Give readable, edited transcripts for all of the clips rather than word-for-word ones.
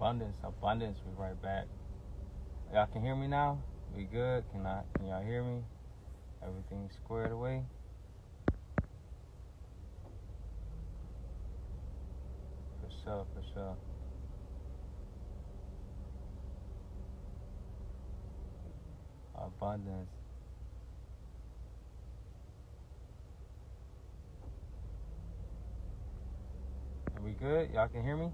Abundance. We right back. Y'all can hear me now? We good? Can y'all hear me? Everything squared away? For sure. Abundance. Are we good? Y'all can hear me?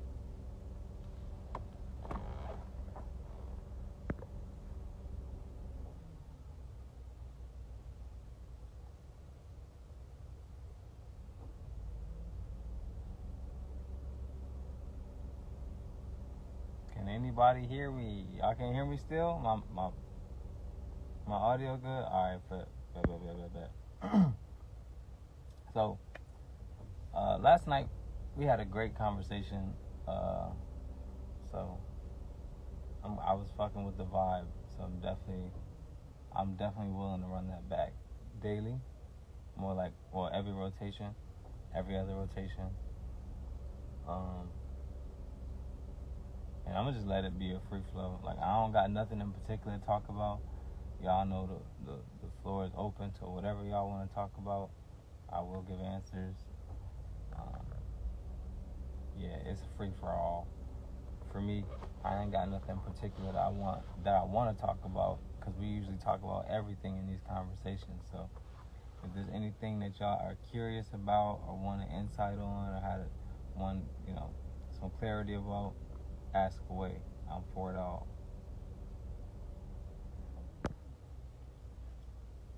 Can anybody hear me? Y'all can hear me still? My audio good? Alright, bet. So, last night we had a great conversation. So I was fucking with the vibe. So I'm definitely willing to run that back daily. More like, well, every rotation, every other rotation. And I'm gonna just let it be a free flow. Like, I don't got nothing in particular to talk about. Y'all know the floor is open to whatever y'all want to talk about. I will give answers. Yeah, it's free for all. For me, I ain't got nothing particular that I want to talk about, because we usually talk about everything in these conversations. So if there's anything that y'all are curious about or want an insight on, or had one, some clarity about, ask away. I'm for it all.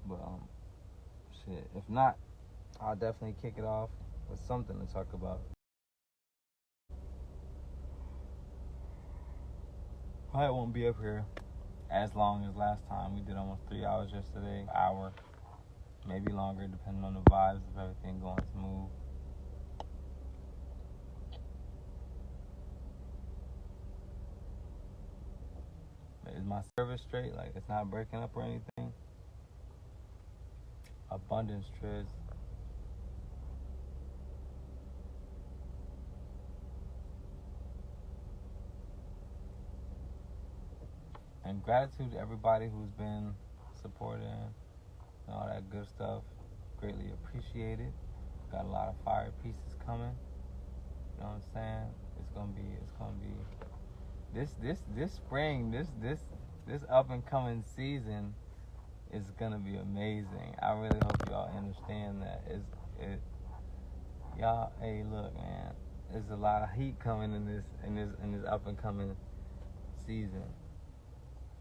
But shit, if not, I'll definitely kick it off with something to talk about. Probably won't be up here as long as last time. We did almost 3 hours yesterday, hour, maybe longer, depending on the vibes of everything going smooth. But is my service straight? Like, it's not breaking up or anything? Abundance, Triz. And gratitude to everybody who's been supporting and all that good stuff. Greatly appreciated. Got a lot of fire pieces coming. You know what I'm saying? It's gonna be this spring, this up and coming season is gonna be amazing. I really hope y'all understand that. Y'all, hey, look, man, there's a lot of heat coming in this up and coming season.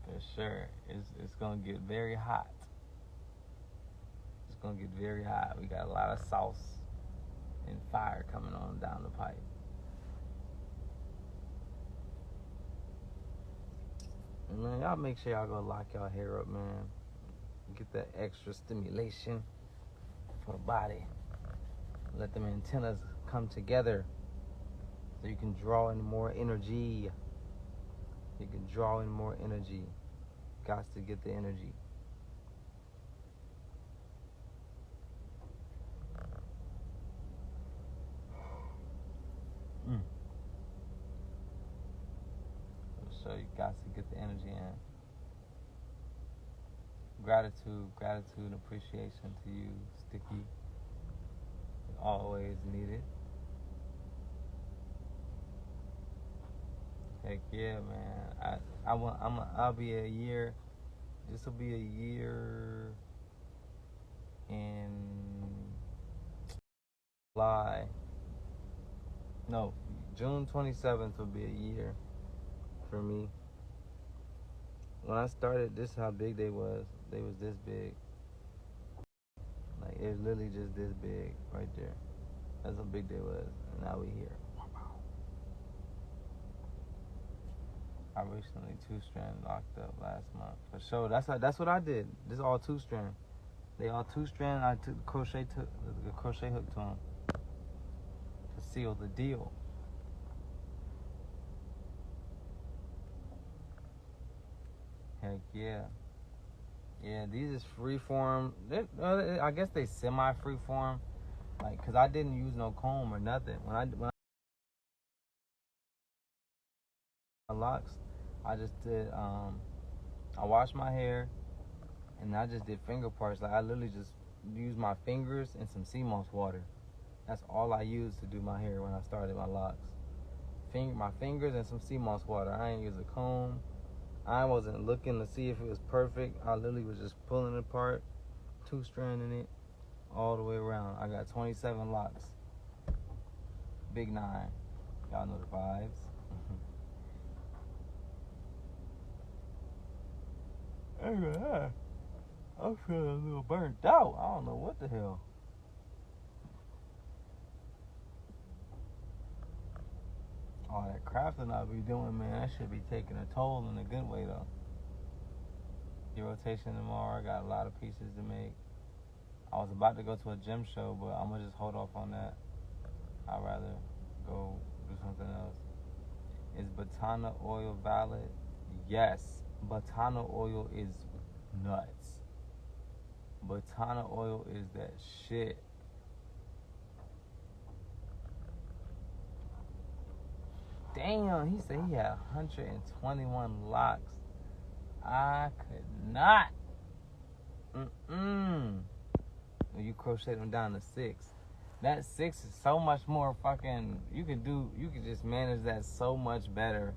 For sure. It's gonna get very hot. It's gonna get very hot. We got a lot of sauce and fire coming on down the pipe. And man, y'all make sure y'all go lock y'all hair up, man. Get that extra stimulation for the body. Let them antennas come together so you can draw in more energy. You can draw in more energy. Got to get the energy. So you got to get the energy in. Gratitude, and appreciation to you, Sticky. Always needed. Heck yeah, man. I'll be a year. This will be a year in July. No, June 27th will be a year for me. When I started, this is how big they was. They was this big. Like, it was literally just this big right there. That's how big they was. And now we here. I recently 2-strand locked up last month. For sure. That's what I did. This is all 2-strand. They all 2-strand. I took the crochet hook to them to seal the deal. Heck yeah. Yeah, these is freeform. I guess they semi-freeform. Like, cause I didn't use no comb or nothing. When I my locks, I just did I washed my hair and I just did finger parts. Like I literally just used my fingers and some sea moss water. That's all I used to do my hair when I started my locks. My fingers and some sea moss water. I ain't use a comb. I wasn't looking to see if it was perfect. I literally was just pulling it apart, two-stranding it all the way around. I got 27 locks. Big 9. Y'all know the vibes. I'm feeling a little burnt out. I don't know what the hell. All that crafting I be doing, man, that should be taking a toll in a good way, though. The rotation tomorrow, I got a lot of pieces to make. I was about to go to a gym show, but I'm going to just hold off on that. I'd rather go do something else. Is Batana oil valid? Yes. Batana oil is nuts. Batana oil is that shit. Damn, he said he had 121 locks. I could not. You crochet them down to 6. That 6 is so much more fucking. You could just manage that so much better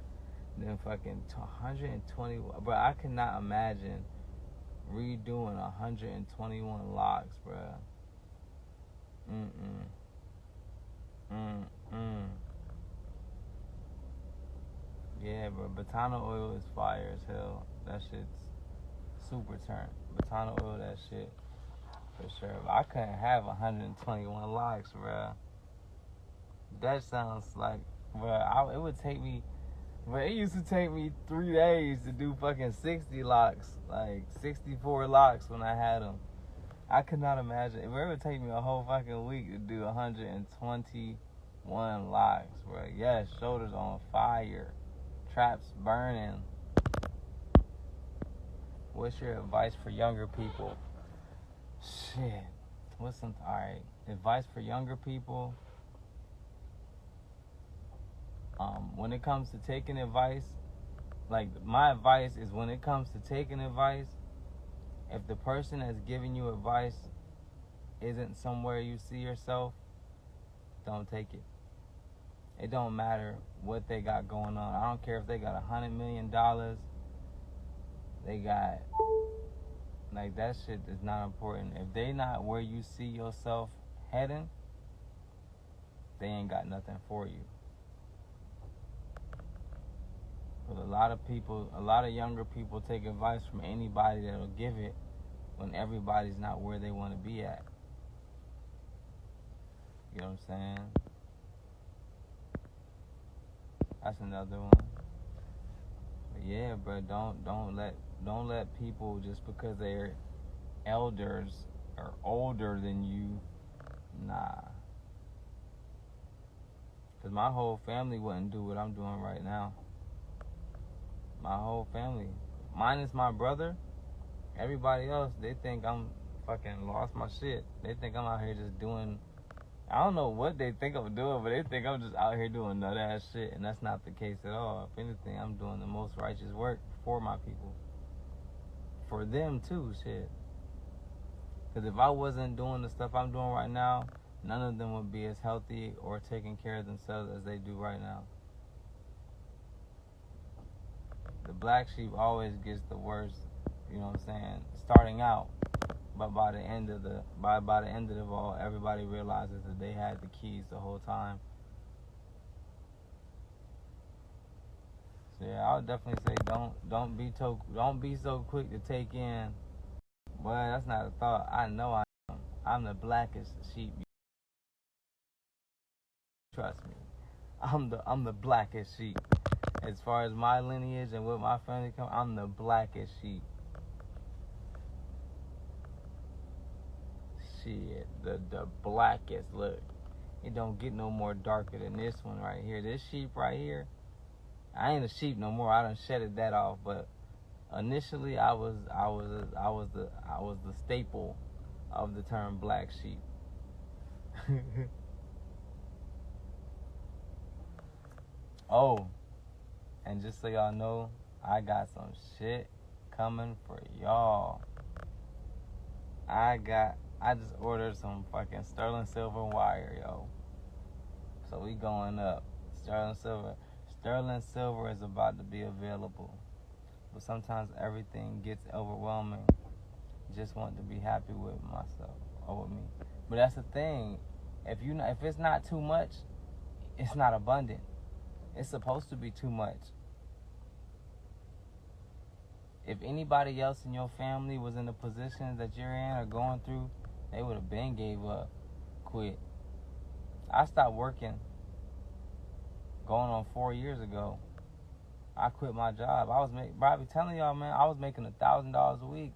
than fucking 120. But I could not imagine redoing 121 locks, bruh. Yeah, bro. Batana oil is fire as hell. That shit's super turn. Batana oil, that shit. For sure. But I couldn't have 121 locks, bro. That sounds like, bro, it would take me, bro, it used to take me 3 days to do fucking 60 locks. Like, 64 locks when I had them. I could not imagine. It would take me a whole fucking week to do 121 locks, bro. Yes, shoulders on fire. Traps burning. What's your advice for younger people? Shit. Alright. Advice for younger people. When it comes to taking advice, like my advice is when it comes to taking advice, if the person that's giving you advice isn't somewhere you see yourself, don't take it. It don't matter what they got going on. I don't care if they got $100 million. They got, like, that shit is not important. If they not where you see yourself heading, they ain't got nothing for you. But a lot of younger people take advice from anybody that'll give it when everybody's not where they want to be at. You know what I'm saying? That's another one. But yeah, bro, don't let people, just because they're elders or older than you, nah. Cause my whole family wouldn't do what I'm doing right now. My whole family, minus my brother, everybody else, they think I'm fucking lost my shit. They think I'm out here just doing, I don't know what they think I'm doing, but they think I'm just out here doing nut ass shit, and that's not the case at all. If anything, I'm doing the most righteous work for my people. For them too, shit. Because if I wasn't doing the stuff I'm doing right now, none of them would be as healthy or taking care of themselves as they do right now. The black sheep always gets the worst, you know what I'm saying, starting out. But by the end of the all, everybody realizes that they had the keys the whole time. So yeah, I would definitely say don't be so quick to take in. Boy, that's not a thought. I know I am. I'm the blackest sheep. Trust me. I'm the blackest sheep. As far as my lineage and what my family come, I'm the blackest sheep. Shit, the blackest. Look, it don't get no more darker than this one right here. This sheep right here, I ain't a sheep no more. I done shedded that off. But initially, I was the staple of the term black sheep. Oh, And just so y'all know, I got some shit coming for y'all. I just ordered some fucking sterling silver wire, yo. So we going up. Sterling silver is about to be available. But sometimes everything gets overwhelming. Just want to be happy with myself or with me. But that's the thing. If it's not too much, it's not abundant. It's supposed to be too much. If anybody else in your family was in the position that you're in or going through, they would have been gave up, quit. I stopped working going on 4 years ago. I quit my job. I be telling y'all, man, I was making $1,000 a week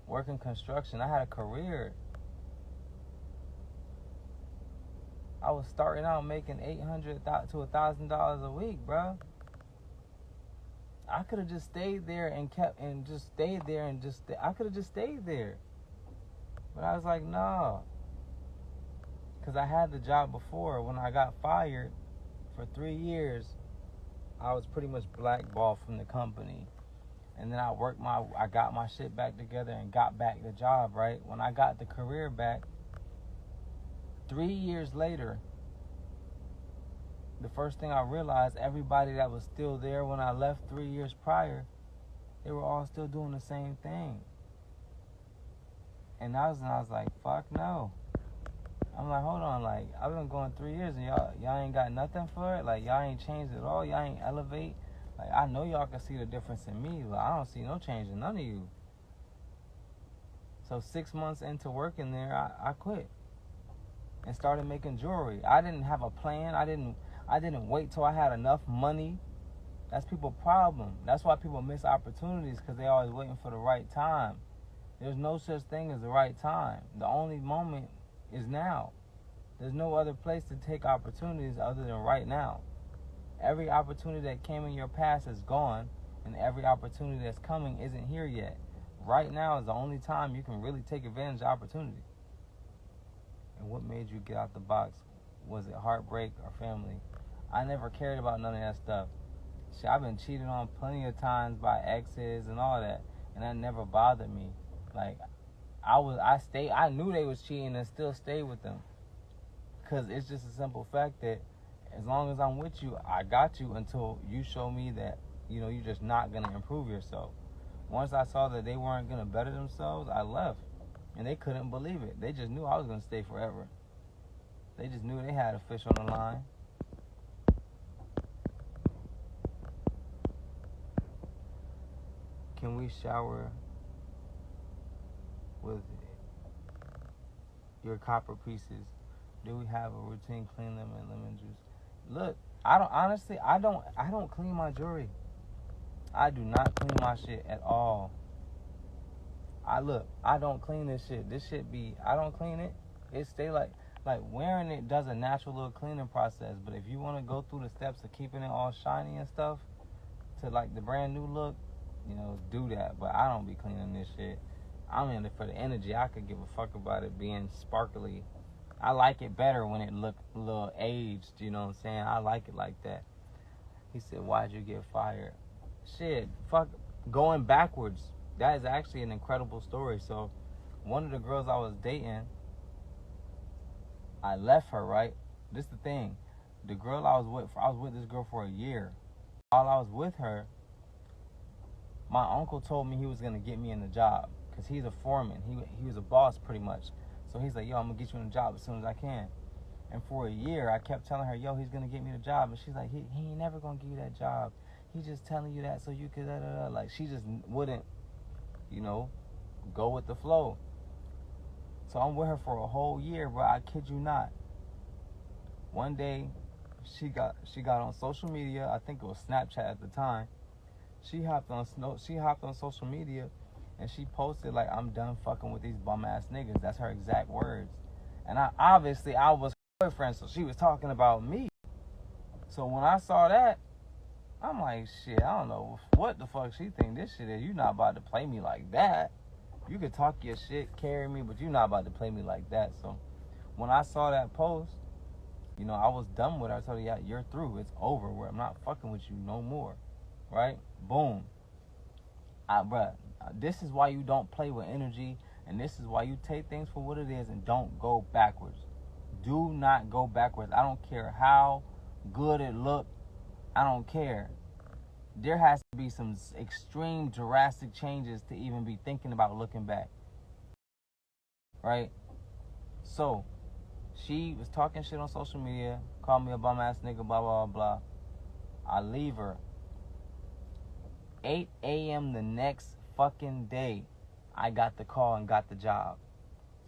working construction. I had a career. I was starting out making $800 to $1,000 a week, bro. I could have just stayed there and I could have just stayed there. But I was like, no. Because I had the job before. When I got fired for 3 years, I was pretty much blackballed from the company. And then I got my shit back together and got back the job, right? When I got the career back, 3 years later, the first thing I realized, everybody that was still there when I left 3 years prior, they were all still doing the same thing. And I was like, fuck no. I'm like, hold on, like, I've been going 3 years and y'all ain't got nothing for it? Like, y'all ain't changed at all? Y'all ain't elevate? Like, I know y'all can see the difference in me, but I don't see no change in none of you. So 6 months into working there, I quit and started making jewelry. I didn't have a plan. I didn't wait till I had enough money. That's people's problem. That's why people miss opportunities, because they always waiting for the right time. There's no such thing as the right time. The only moment is now. There's no other place to take opportunities other than right now. Every opportunity that came in your past is gone, and every opportunity that's coming isn't here yet. Right now is the only time you can really take advantage of opportunity. And what made you get out the box? Was it heartbreak or family? I never cared about none of that stuff. Shit, I've been cheated on plenty of times by exes and all that, and that never bothered me. Like, I knew they was cheating and still stayed with them. Because it's just a simple fact that as long as I'm with you, I got you until you show me that, you're just not going to improve yourself. Once I saw that they weren't going to better themselves, I left. And they couldn't believe it. They just knew I was going to stay forever. They just knew they had a fish on the line. Can we shower with your copper pieces? Do we have a routine, clean them in lemon juice? Look, I don't clean my jewelry. I do not clean my shit at all. I don't clean this shit. I don't clean it. It stay like wearing it does a natural little cleaning process. But if you want to go through the steps of keeping it all shiny and stuff to like the brand new look, do that. But I don't be cleaning this shit. I'm in it for the energy. I could give a fuck about it being sparkly. I like it better when it look a little aged, you know what I'm saying? I like it like that. He said, why'd you get fired? Shit, fuck, going backwards. That is actually an incredible story. So, one of the girls I was dating, I left her, right? This is the thing. The girl I was with this girl for a year. While I was with her, my uncle told me he was going to get me in the job. Because he's a foreman. He was a boss pretty much. So he's like, yo, I'm going to get you in the job as soon as I can. And for a year, I kept telling her, yo, he's going to get me the job. And she's like, he ain't never going to give you that job. He's just telling you that so you could, Like, she just wouldn't, go with the flow. So I'm with her for a whole year, bro. I kid you not. One day, she got on social media. I think it was Snapchat at the time. She hopped on social media. And she posted, like, I'm done fucking with these bum-ass niggas. That's her exact words. And I was her boyfriend, so she was talking about me. So when I saw that, I'm like, shit, I don't know what the fuck she think this shit is. You not about to play me like that. You could talk your shit, carry me, but you not about to play me like that. So when I saw that post, You know, I was done with her. I told her, yeah, you're through. It's over. I'm not fucking with you no more. Right? Boom. Bruh, this is why you don't play with energy, and this is why you take things for what it is and don't go backwards. Do not go backwards. I don't care how good it looked. I don't care. There has to be some extreme drastic changes to even be thinking about looking back. Right? So, she was talking shit on social media, called me a bum ass nigga, blah, blah, blah. I leave her. 8 a.m. the next fucking day, I got the call and got the job.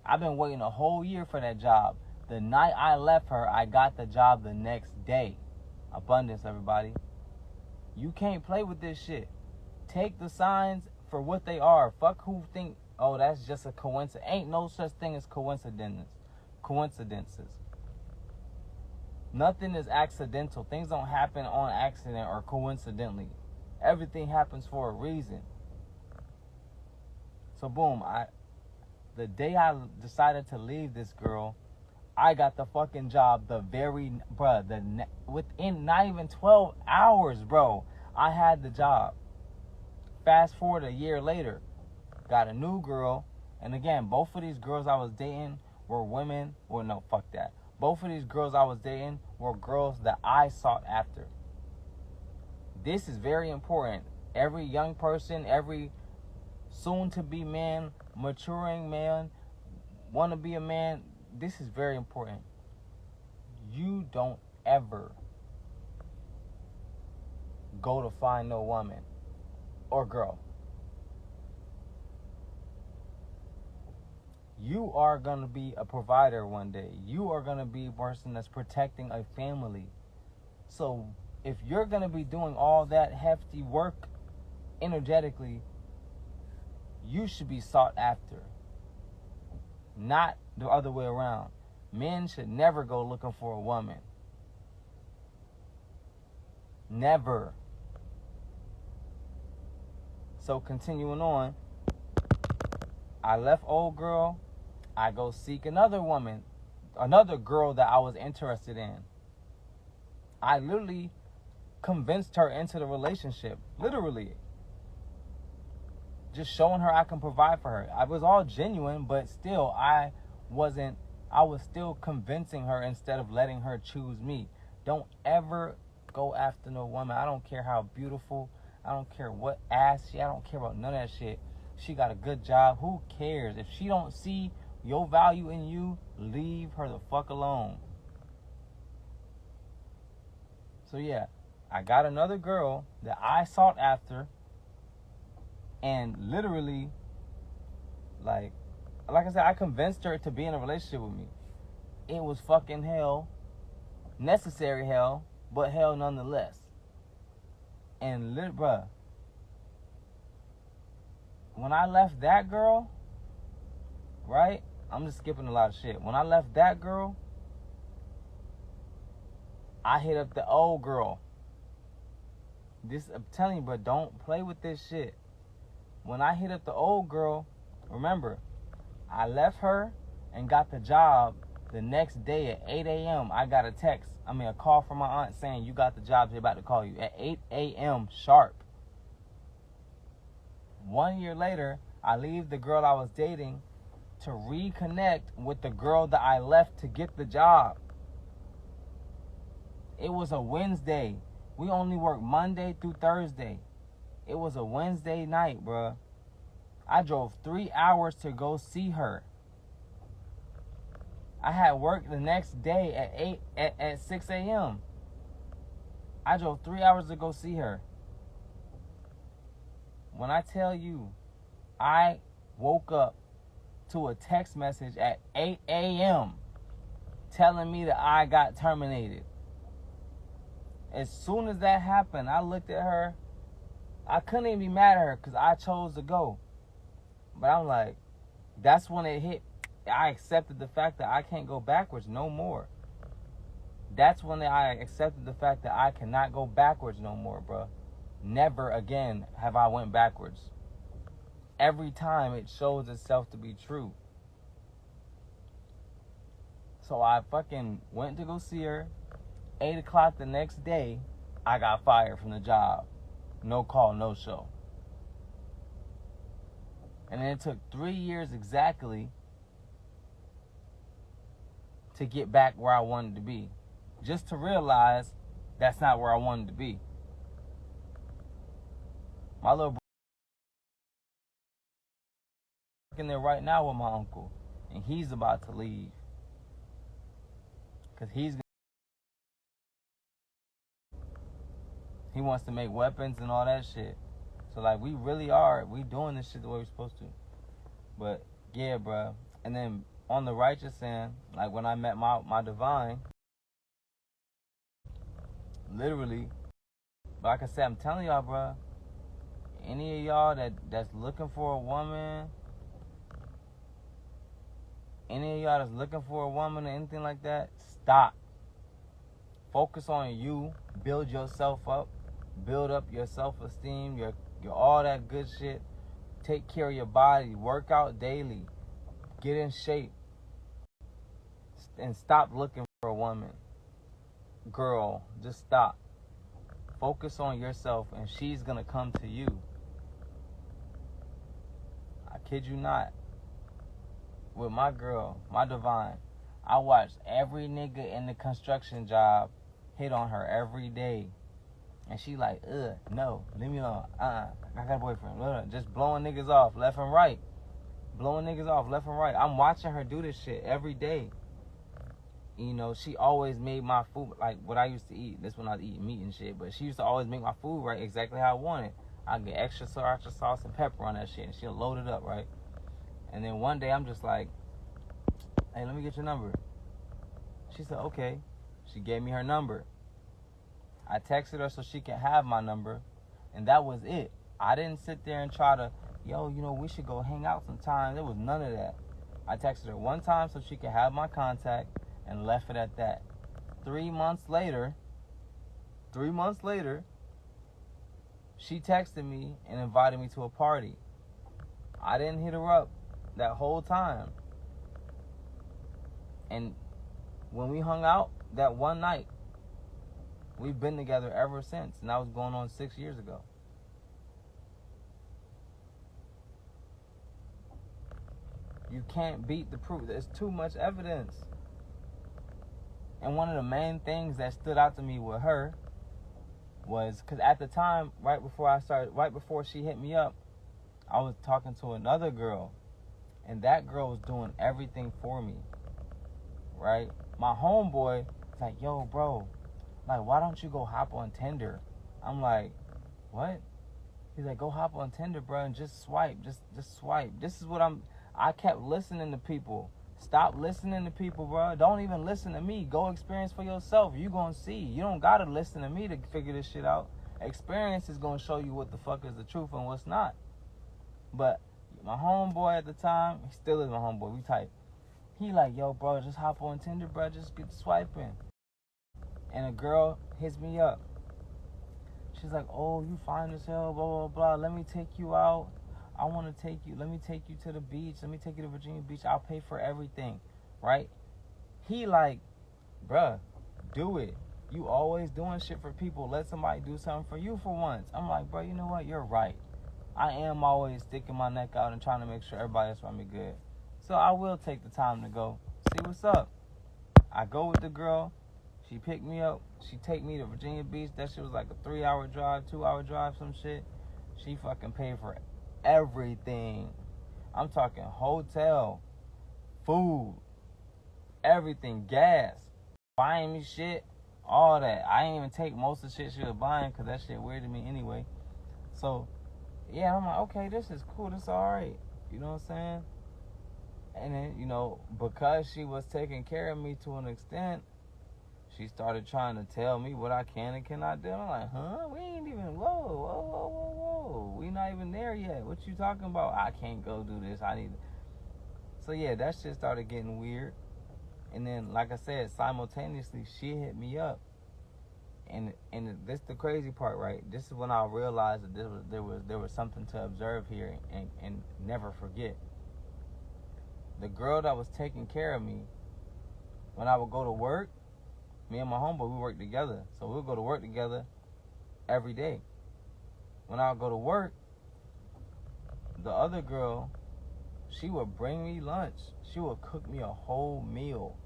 I've been waiting a whole year for that job. The night I left her, I got the job the next day. Abundance, everybody. You can't play with this shit. Take the signs for what they are. Fuck who think, oh, that's just a coincidence. Ain't no such thing as coincidences. Nothing is accidental. Things don't happen on accident or coincidentally. Everything happens for a reason. So boom, the day I decided to leave this girl, I got the fucking job within not even 12 hours, bro. I had the job. Fast forward a year later, got a new girl, and again, both of these girls I was dating were women. Well, no, fuck that. Both of these girls I was dating were girls that I sought after. This is very important. Every young person, every soon-to-be man, maturing man, want to be a man, this is very important. You don't ever go to find no woman or girl. You are going to be a provider one day. You are going to be a person that's protecting a family. So if you're going to be doing all that hefty work energetically, you should be sought after. Not the other way around. Men should never go looking for a woman. Never. So continuing on, I left old girl. I go seek another woman, another girl that I was interested in. I literally convinced her into the relationship. Literally. Just showing her I can provide for her. I was all genuine, but still I was still convincing her instead of letting her choose me. Don't ever go after no woman. I don't care how beautiful. I don't care what ass she. I don't care about none of that shit. She got a good job. Who cares? If she don't see your value in you, leave her the fuck alone. So yeah, I got another girl that I sought after, and literally, like I said, I convinced her to be in a relationship with me. It was fucking hell, necessary hell, but hell nonetheless. And bruh, when I left that girl, right? I'm just skipping a lot of shit. When I left that girl, I hit up the old girl. I'm telling you, bro, don't play with this shit. When I hit up the old girl, remember, I left her and got the job the next day at 8 a.m. I got a call from my aunt saying, you got the job, they're about to call you. At 8 a.m. sharp. 1 year later, I leave the girl I was dating to reconnect with the girl that I left to get the job. It was a Wednesday. We only work Monday through Thursday. It was a Wednesday night, bruh. I drove 3 hours to go see her. I had work the next day at 6 a.m. I drove 3 hours to go see her. When I tell you, I woke up to a text message at 8 a.m. telling me that I got terminated. As soon as that happened, I looked at her. I couldn't even be mad at her because I chose to go. But I'm like, that's when it hit. I accepted the fact that I can't go backwards no more. That's when I accepted the fact that I cannot go backwards no more, bro. Never again have I went backwards. Every time it shows itself to be true. So I fucking went to go see her. 8 o'clock the next day, I got fired from the job. No call, no show. And then it took 3 years exactly to get back where I wanted to be. Just to realize that's not where I wanted to be. My little brother is working there right now with my uncle. And he's about to leave. Because he wants to make weapons and all that shit. So, like, we doing this shit the way we're supposed to. But, yeah, bruh. And then, on the righteous end, like, when I met my divine, literally, like I said, I'm telling y'all, bruh, any of y'all that's looking for a woman, or anything like that, stop. Focus on you. Build yourself up. Build up your self-esteem, your all that good shit. Take care of your body. Work out daily. Get in shape. And stop looking for a woman. Girl, just stop. Focus on yourself and she's gonna come to you. I kid you not. With my girl, my divine, I watched every nigga in the construction job hit on her every day. And she like, no, leave me alone. I got a boyfriend. Just blowing niggas off left and right. I'm watching her do this shit every day. You know, she always made my food, like what I used to eat. This when I was eating meat and shit. But she used to always make my food right exactly how I wanted. I get extra sauce and pepper on that shit. And she'll load it up, right? And then one day I'm just like, hey, let me get your number. She said, okay. She gave me her number. I texted her so she can have my number, and that was it. I didn't sit there and try to, we should go hang out sometime. There was none of that. I texted her one time so she could have my contact and left it at that. 3 months later, she texted me and invited me to a party. I didn't hit her up that whole time. And when we hung out that one night, we've been together ever since, and that was going on 6 years ago. You can't beat the proof. There's too much evidence. And one of the main things that stood out to me with her was, because at the time, right before she hit me up, I was talking to another girl, and that girl was doing everything for me, right? My homeboy was like, yo, bro, like, why don't you go hop on Tinder? I'm like, what? He's like, go hop on Tinder, bro, and just swipe. Just swipe. This is what I kept listening to people. Stop listening to people, bro. Don't even listen to me. Go experience for yourself. You gonna see. You don't gotta listen to me to figure this shit out. Experience is gonna show you what the fuck is the truth and what's not. But my homeboy at the time, he still is my homeboy. We tight. He like, yo, bro, just hop on Tinder, bro. Just get swiping. And a girl hits me up. She's like, oh, you fine as hell, blah, blah, blah. Let me take you out. I want to take you. Let me take you to the beach. Let me take you to Virginia Beach. I'll pay for everything, right? He like, bruh, do it. You always doing shit for people. Let somebody do something for you for once. I'm like, bro, you know what? You're right. I am always sticking my neck out and trying to make sure everybody else around me good. So I will take the time to go see what's up. I go with the girl. She picked me up. She take me to Virginia Beach. That shit was like a 3-hour drive, 2-hour drive, some shit. She fucking paid for everything. I'm talking hotel, food, everything, gas, buying me shit, all that. I ain't even take most of the shit she was buying because that shit weirded me anyway. So, yeah, I'm like, okay, this is cool. This all right. You know what I'm saying? And then, because she was taking care of me to an extent, she started trying to tell me what I can and cannot do. I'm like, huh? We ain't even, whoa. We not even there yet. What you talking about? I can't go do this. I need. So, yeah, that shit started getting weird. And then, like I said, simultaneously, she hit me up. And this the crazy part, right? This is when I realized that there was something to observe here and never forget. The girl that was taking care of me when I would go to work, me and my homeboy, we work together. So we'll go to work together every day. When I would go to work, the other girl, she would bring me lunch. She would cook me a whole meal.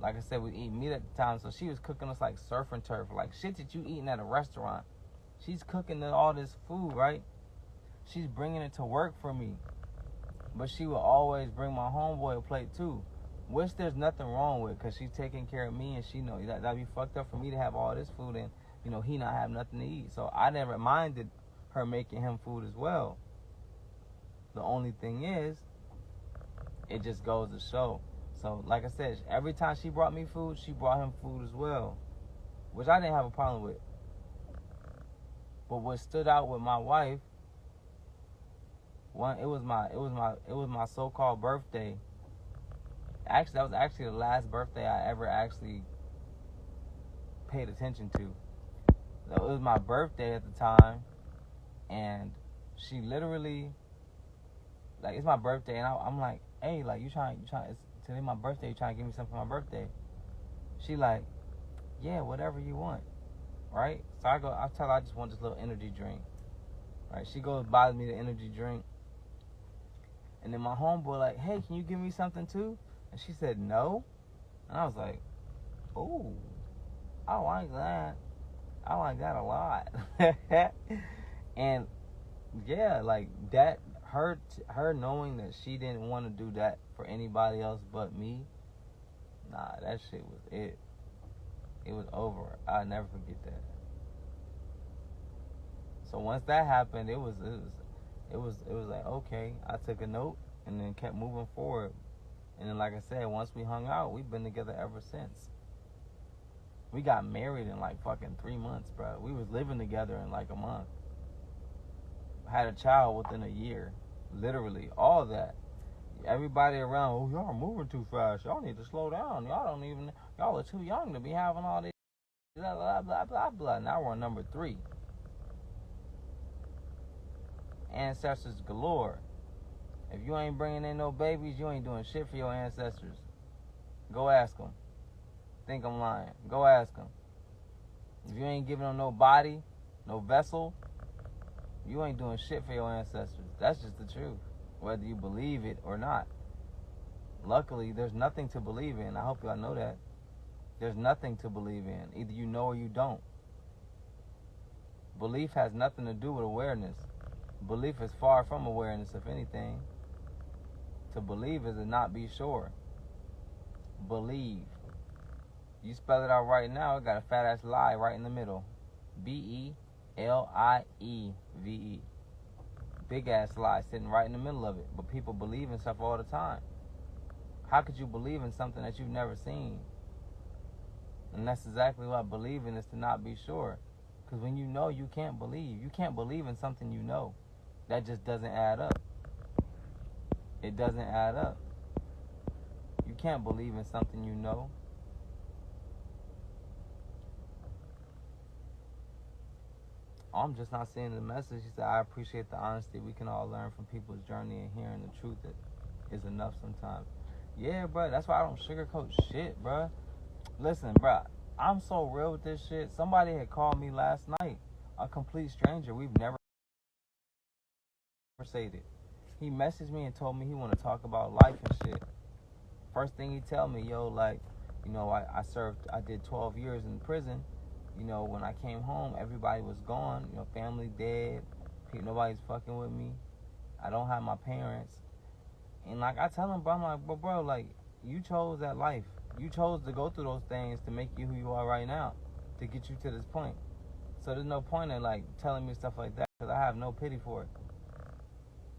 Like I said, we eat meat at the time, so she was cooking us like surf and turf, like shit that you eating at a restaurant. She's cooking all this food, right? She's bringing it to work for me. But she will always bring my homeboy a plate too, which there's nothing wrong with, because she's taking care of me, and she knows that'd be fucked up for me to have all this food and, you know, he not have nothing to eat. So I never minded her making him food as well. The only thing is, it just goes to show. So, like I said, every time she brought me food, she brought him food as well, which I didn't have a problem with. But what stood out with my wife, it was my so-called birthday. Actually, that was actually the last birthday I ever actually paid attention to. It was my birthday at the time, and she literally, like, it's my birthday, and I'm like, hey, like, you trying, it's today my birthday, you trying to give me something for my birthday? She like, yeah, whatever you want, right? So I tell her I just want this little energy drink, right? She goes buys me the energy drink, and then my homeboy like, hey, can you give me something too? And she said no, and I was like, oh, I like that a lot. And yeah, like that, her knowing that she didn't want to do that for anybody else but me, nah, that shit was it. It was over. I'll never forget that. So once that happened, it was like, okay, I took a note and then kept moving forward. And then, like I said, once we hung out, we've been together ever since. We got married in like fucking 3 months, bro. We was living together in like a month. Had a child within a year. Literally, all that. Everybody around, oh, y'all are moving too fast. Y'all need to slow down. Y'all are too young to be having all this blah, blah, blah, blah, blah. Now we're on number 3. Ancestors galore. If you ain't bringing in no babies, you ain't doing shit for your ancestors. Go ask them. Think I'm lying. Go ask them. If you ain't giving them no body, no vessel, you ain't doing shit for your ancestors. That's just the truth, whether you believe it or not. Luckily, there's nothing to believe in. I hope y'all know that. There's nothing to believe in. Either you know or you don't. Belief has nothing to do with awareness. Belief is far from awareness, if anything. To believe is to not be sure. Believe. You spell it out right now, it got a fat ass lie right in the middle. Believe. Big ass lie sitting right in the middle of it. But people believe in stuff all the time. How could you believe in something that you've never seen? And that's exactly what believing is, to not be sure. Because when you know, you can't believe. You can't believe in something you know. That just doesn't add up. It doesn't add up. You can't believe in something you know. Oh, I'm just not seeing the message. She said, I appreciate the honesty. We can all learn from people's journey, and hearing the truth is enough sometimes. Yeah, bro. That's why I don't sugarcoat shit, bro. Listen, bro. I'm so real with this shit. Somebody had called me last night. A complete stranger. We've never conversated. He messaged me and told me he want to talk about life and shit. First thing he tell me, yo, like, you know, I did 12 years in prison. You know, when I came home, everybody was gone. You know, family dead. Nobody's fucking with me. I don't have my parents. And like I tell him, bro, I'm like, bro, like, you chose that life. You chose to go through those things to make you who you are right now, to get you to this point. So there's no point in like telling me stuff like that, because I have no pity for it.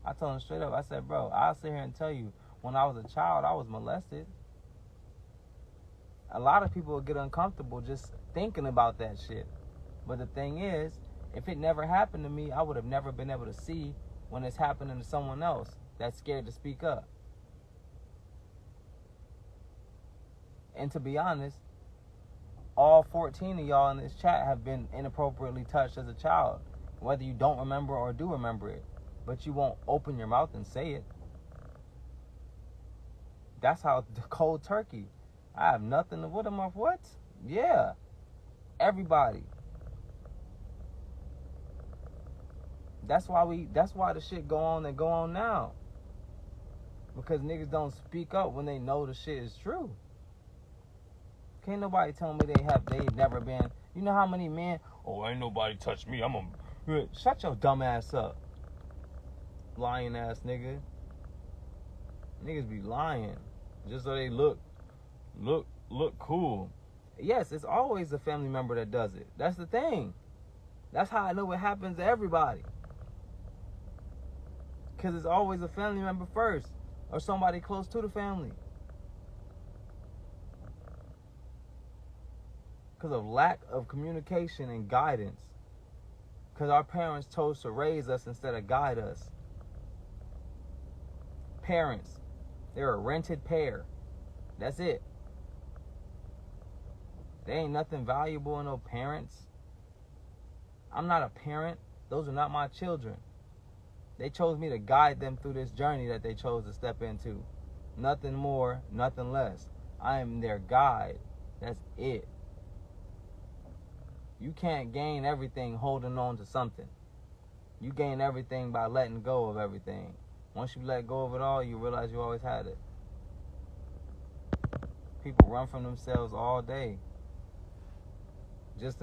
I told him straight up, I said, bro, I'll sit here and tell you, when I was a child, I was molested. A lot of people would get uncomfortable just thinking about that shit. But the thing is, if it never happened to me, I would have never been able to see when it's happening to someone else that's scared to speak up. And to be honest, all 14 of y'all in this chat have been inappropriately touched as a child, whether you don't remember or do remember it. But you won't open your mouth and say it. That's how cold turkey. I have nothing to, what am I, what? Yeah, everybody. That's why the shit go on that go on now. Because niggas don't speak up when they know the shit is true. Can't nobody tell me they never been. You know how many men, oh, ain't nobody touched me, shut your dumb ass up. Lying ass nigga. Niggas be lying just so they look cool. Yes, it's always a family member that does it. That's the thing. That's how I know it happens to everybody. Because it's always a family member first, or somebody close to the family. Because of lack of communication and guidance. Because our parents chose to raise us instead of guide us. Parents, they're a rented pair. That's it. They ain't nothing valuable in no parents. I'm not a parent. Those are not my children. They chose me to guide them through this journey that they chose to step into. Nothing more, nothing less. I am their guide. That's it. You can't gain everything holding on to something. You gain everything by letting go of everything. Once you let go of it all, you realize you always had it. People run from themselves all day. Just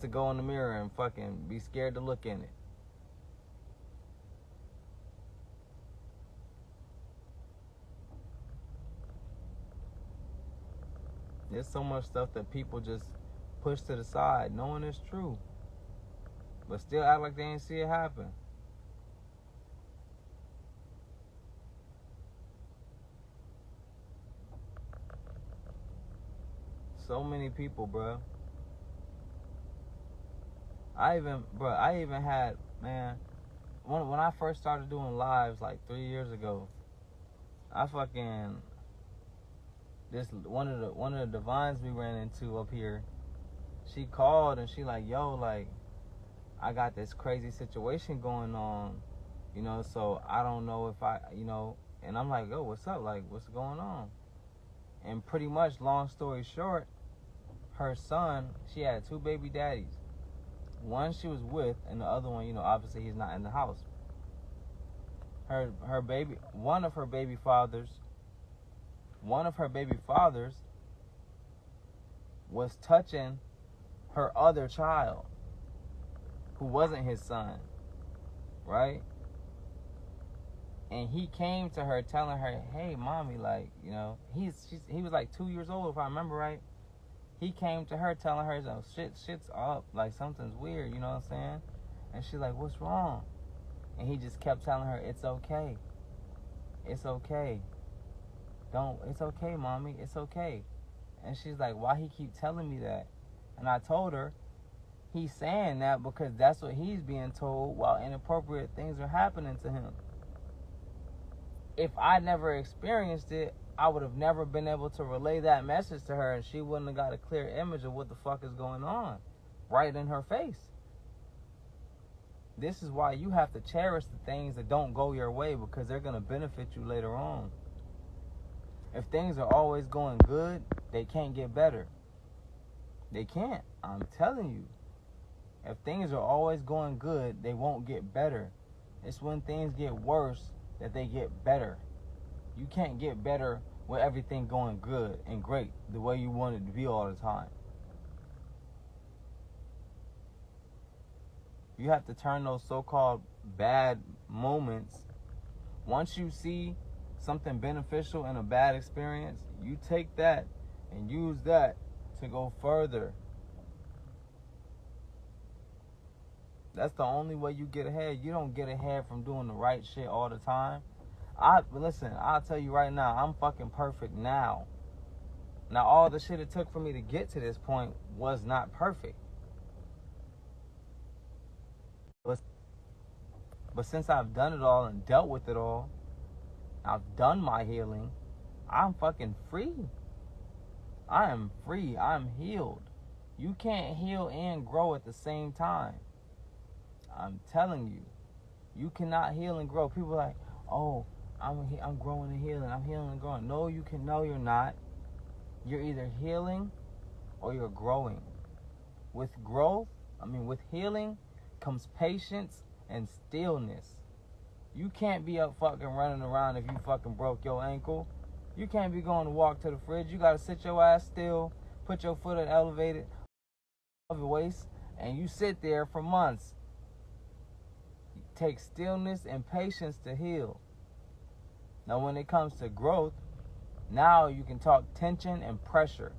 to go in the mirror and fucking be scared to look in it. There's so much stuff that people just push to the side, knowing it's true, but still act like they ain't see it happen. So many people, bro. I even had, man, when I first started doing lives like 3 years ago, I fucking, one of the divines we ran into up here, she called and she like, yo, like, I got this crazy situation going on, so I don't know if and I'm like, yo, what's up? Like, what's going on? And pretty much, long story short, her son, she had 2 baby daddies. One she was with, and the other one, obviously he's not in the house. One of her baby fathers was touching her other child, who wasn't his son, right? And he came to her telling her, hey, mommy, like, he was like 2 years old, if I remember right. He came to her telling her, oh, shit's up, like something's weird, you know what I'm saying? And she's like, what's wrong? And he just kept telling her, it's okay. It's okay. It's okay, mommy, it's okay. And she's like, why he keep telling me that? And I told her, he's saying that because that's what he's being told while inappropriate things are happening to him. If I never experienced it, I would have never been able to relay that message to her, and she wouldn't have got a clear image of what the fuck is going on right in her face. This is why you have to cherish the things that don't go your way, because they're going to benefit you later on. If things are always going good, they can't get better. They can't. I'm telling you. If things are always going good, they won't get better. It's when things get worse that they get better. You can't get better with everything going good and great the way you want it to be all the time. You have to turn those so-called bad moments. Once you see something beneficial in a bad experience, you take that and use that to go further. That's the only way you get ahead. You don't get ahead from doing the right shit all the time. Listen, I'll tell you right now, I'm fucking perfect now. Now, all the shit it took for me to get to this point was not perfect. But since I've done it all and dealt with it all, I've done my healing, I'm fucking free. I am free. I'm healed. You can't heal and grow at the same time. I'm telling you. You cannot heal and grow. People are like, oh, I'm growing and healing. I'm healing and growing. No, you're not. You're either healing or you're growing. With healing comes patience and stillness. You can't be up fucking running around if you fucking broke your ankle. You can't be going to walk to the fridge. You gotta sit your ass still, put your foot elevated of your waist, and you sit there for months. Take stillness and patience to heal. Now when it comes to growth, now you can talk tension and pressure.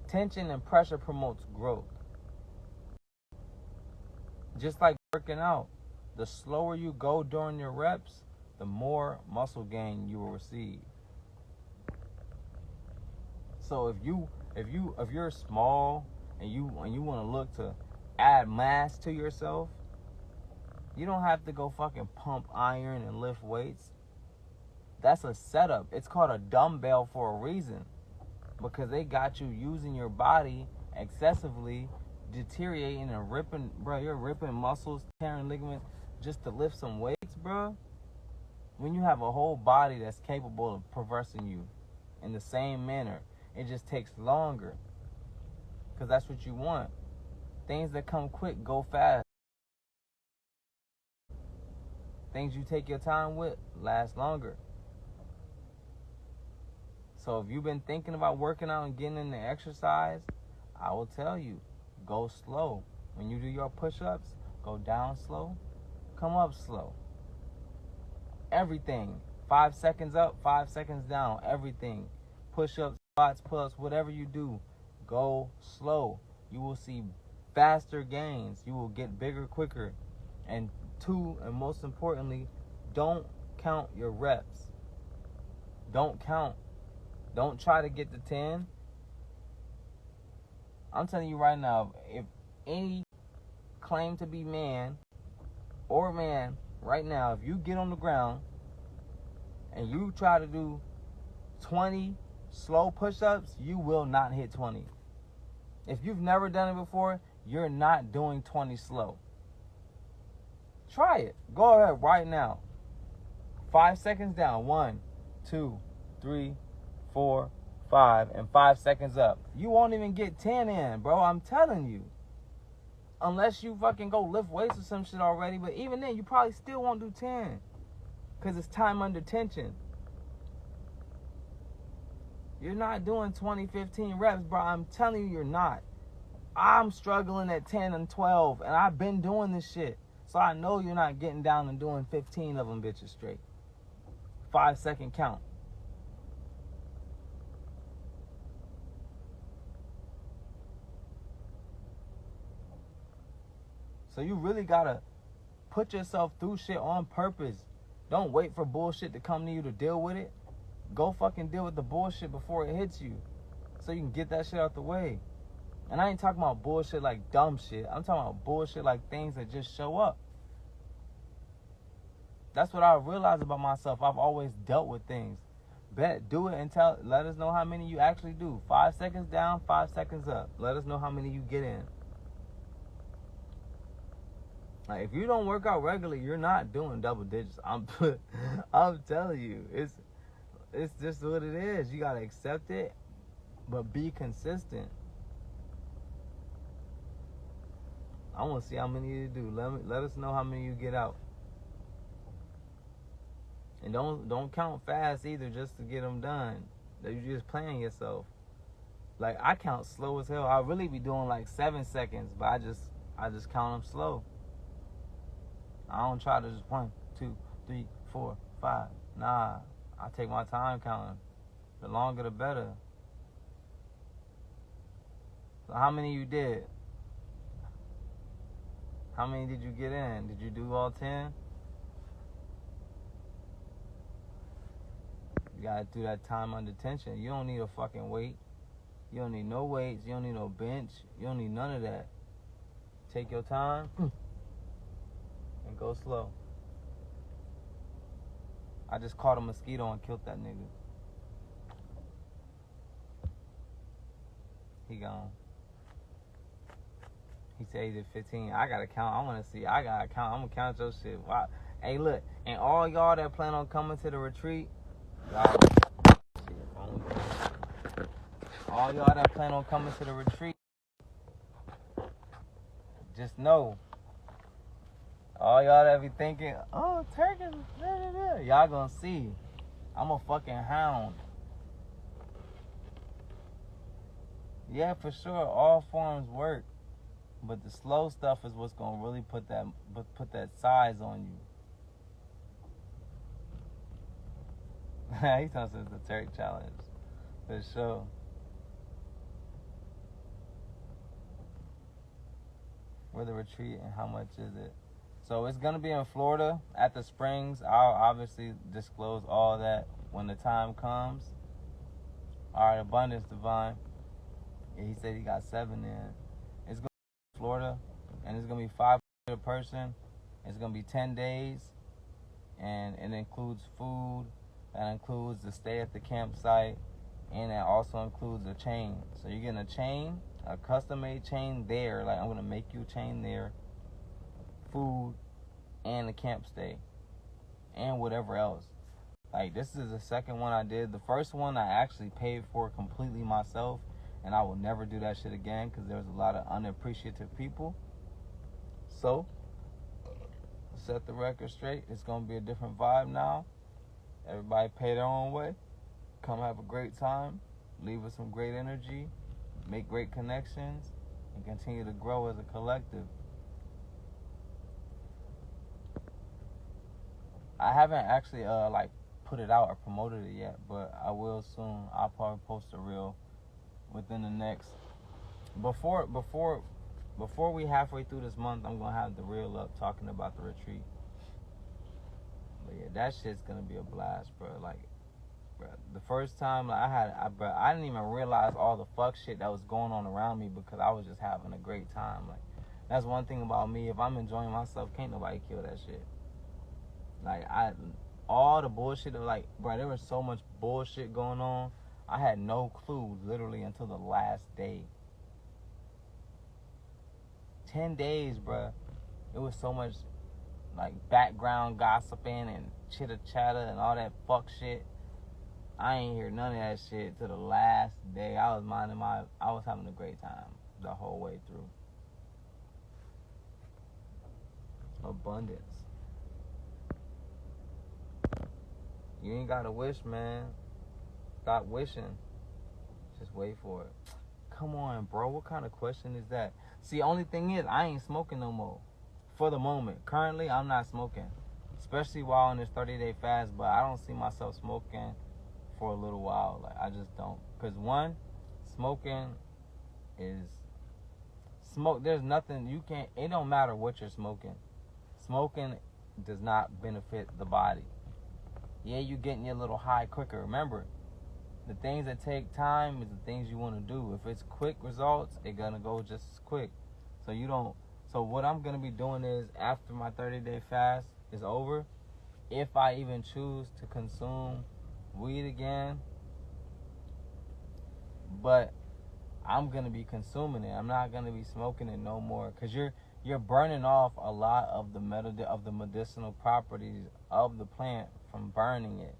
Tension and pressure promotes growth. Just like working out, the slower you go during your reps, the more muscle gain you will receive. So if you're small and you want to look to add mass to yourself, you don't have to go fucking pump iron and lift weights. That's a setup. It's called a dumbbell for a reason, because they got you using your body excessively, deteriorating and ripping, bro. You're ripping muscles, tearing ligaments just to lift some weights, bro. When you have a whole body that's capable of progressing you in the same manner, it just takes longer, because that's what you want. Things that come quick go fast. Things you take your time with last longer. So if you've been thinking about working out and getting into exercise, I will tell you, go slow. When you do your push-ups, go down slow, come up slow. Everything. 5 seconds up, 5 seconds down. Everything. Push-ups, squats, pull-ups, whatever you do, go slow. You will see faster gains. You will get bigger quicker. And two, and most importantly, don't count your reps. Don't count. Don't try to get to 10. I'm telling you right now, if any claim to be man or man right now, if you get on the ground and you try to do 20 slow push-ups, you will not hit 20. If you've never done it before, you're not doing 20 slow. Try it. Go ahead right now. 5 seconds down. 1, 2, 3, 4, 5, and 5 seconds up. You won't even get 10 in, bro. I'm telling you. Unless you fucking go lift weights or some shit already. But even then, you probably still won't do 10. Because it's time under tension. You're not doing 20, 15 reps, bro. I'm telling you, you're not. I'm struggling at 10 and 12. And I've been doing this shit. So I know you're not getting down and doing 15 of them bitches straight. 5 second count. So you really gotta put yourself through shit on purpose. Don't wait for bullshit to come to you to deal with it. Go fucking deal with the bullshit before it hits you, so you can get that shit out the way. And I ain't talking about bullshit like dumb shit. I'm talking about bullshit like things that just show up. That's what I realized about myself. I've always dealt with things. Bet, do it and let us know how many you actually do. 5 seconds down, 5 seconds up. Let us know how many you get in. Like, if you don't work out regularly, you're not doing double digits. I'm telling you, it's just what it is. You gotta accept it, but be consistent. I want to see how many you do. Let us know how many you get out. And don't count fast either, just to get them done. You're just playing yourself. Like, I count slow as hell. I really be doing like 7 seconds, but I just count them slow. I don't try to just 1, 2, 3, 4, 5. Nah, I take my time counting. The longer the better. So how many you did? How many did you get in? Did you do all 10? You gotta do that time under tension. You don't need a fucking weight. You don't need no weights. You don't need no bench. You don't need none of that. Take your time and go slow. I just caught a mosquito and killed that nigga. He gone. He said he did 15. I gotta count. I wanna see. I gotta count. I'm gonna count your shit. Wow. Hey, look. And all y'all that plan on coming to the retreat, y'all. all y'all that plan on coming to the retreat, just know, all y'all that be thinking, oh, Turkey, y'all gonna see, I'm a fucking hound. Yeah, for sure, all forms work, but the slow stuff is what's gonna really put that size on you. He talks about the Turk challenge, for sure. Where the retreat and how much is it? So it's gonna be in Florida at the Springs. I'll obviously disclose all that when the time comes. All right, Abundance Divine. Yeah, he said he got 7 in. It's gonna be in Florida, and it's gonna be $500 a person. It's gonna be 10 days, and it includes food. That includes the stay at the campsite, and it also includes a chain. So you're getting a chain, a custom-made chain there. Like, I'm gonna make you a chain there, food, and the camp stay, and whatever else. Like, this is the second one I did. The first one I actually paid for completely myself, and I will never do that shit again because there's a lot of unappreciative people. So, set the record straight. It's gonna be a different vibe now. Everybody pay their own way. Come have a great time. Leave with some great energy. Make great connections. And continue to grow as a collective. I haven't actually put it out or promoted it yet, but I will soon. I'll probably post a reel within the next before we halfway through this month. I'm gonna have the reel up talking about the retreat. But yeah, that shit's gonna be a blast, bro. Like, bro, the first time I didn't even realize all the fuck shit that was going on around me because I was just having a great time. Like, that's one thing about me. If I'm enjoying myself, can't nobody kill that shit. Like, all the bullshit, like, bro, there was so much bullshit going on. I had no clue literally until the last day. 10 days, bro. It was so much like background gossiping and chitter chatter and all that fuck shit. I ain't hear none of that shit till the last day. I was having a great time the whole way through. Abundance. You ain't gotta wish, man. Stop wishing. Just wait for it. Come on, bro. What kind of question is that? See, only thing is, I ain't smoking no more. For the moment. Currently, I'm not smoking. Especially while on this 30-day fast, but I don't see myself smoking for a little while. Like, I just don't. Because one, smoking is... There's nothing, it don't matter what you're smoking. Smoking does not benefit the body. Yeah, you're getting your little high quicker. Remember, the things that take time is the things you want to do. If it's quick results, it's going to go just as quick. So what I'm going to be doing is, after my 30-day fast is over, if I even choose to consume weed again, but I'm going to be consuming it. I'm not going to be smoking it no more, because you're burning off a lot of the medicinal properties of the plant from burning it.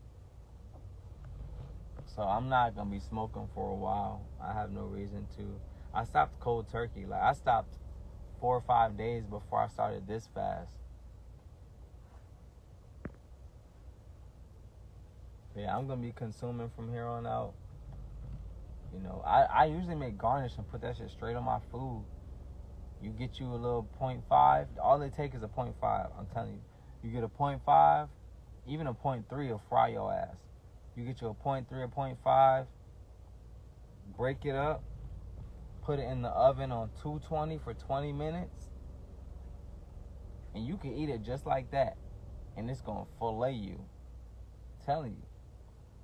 So I'm not going to be smoking for a while. I have no reason to. I stopped cold turkey. Like, I stopped 4 or 5 days before I started this fast. Yeah, I'm going to be consuming from here on out. You know, I usually make garnish and put that shit straight on my food. You get you a little 0.5. All they take is a 0.5. I'm telling you. You get a 0.5, even a 0.3 will fry your ass. You get you a 0.3 or 0.5, break it up, put it in the oven on 220 for 20 minutes, and you can eat it just like that, and it's going to fillet you. I'm telling you.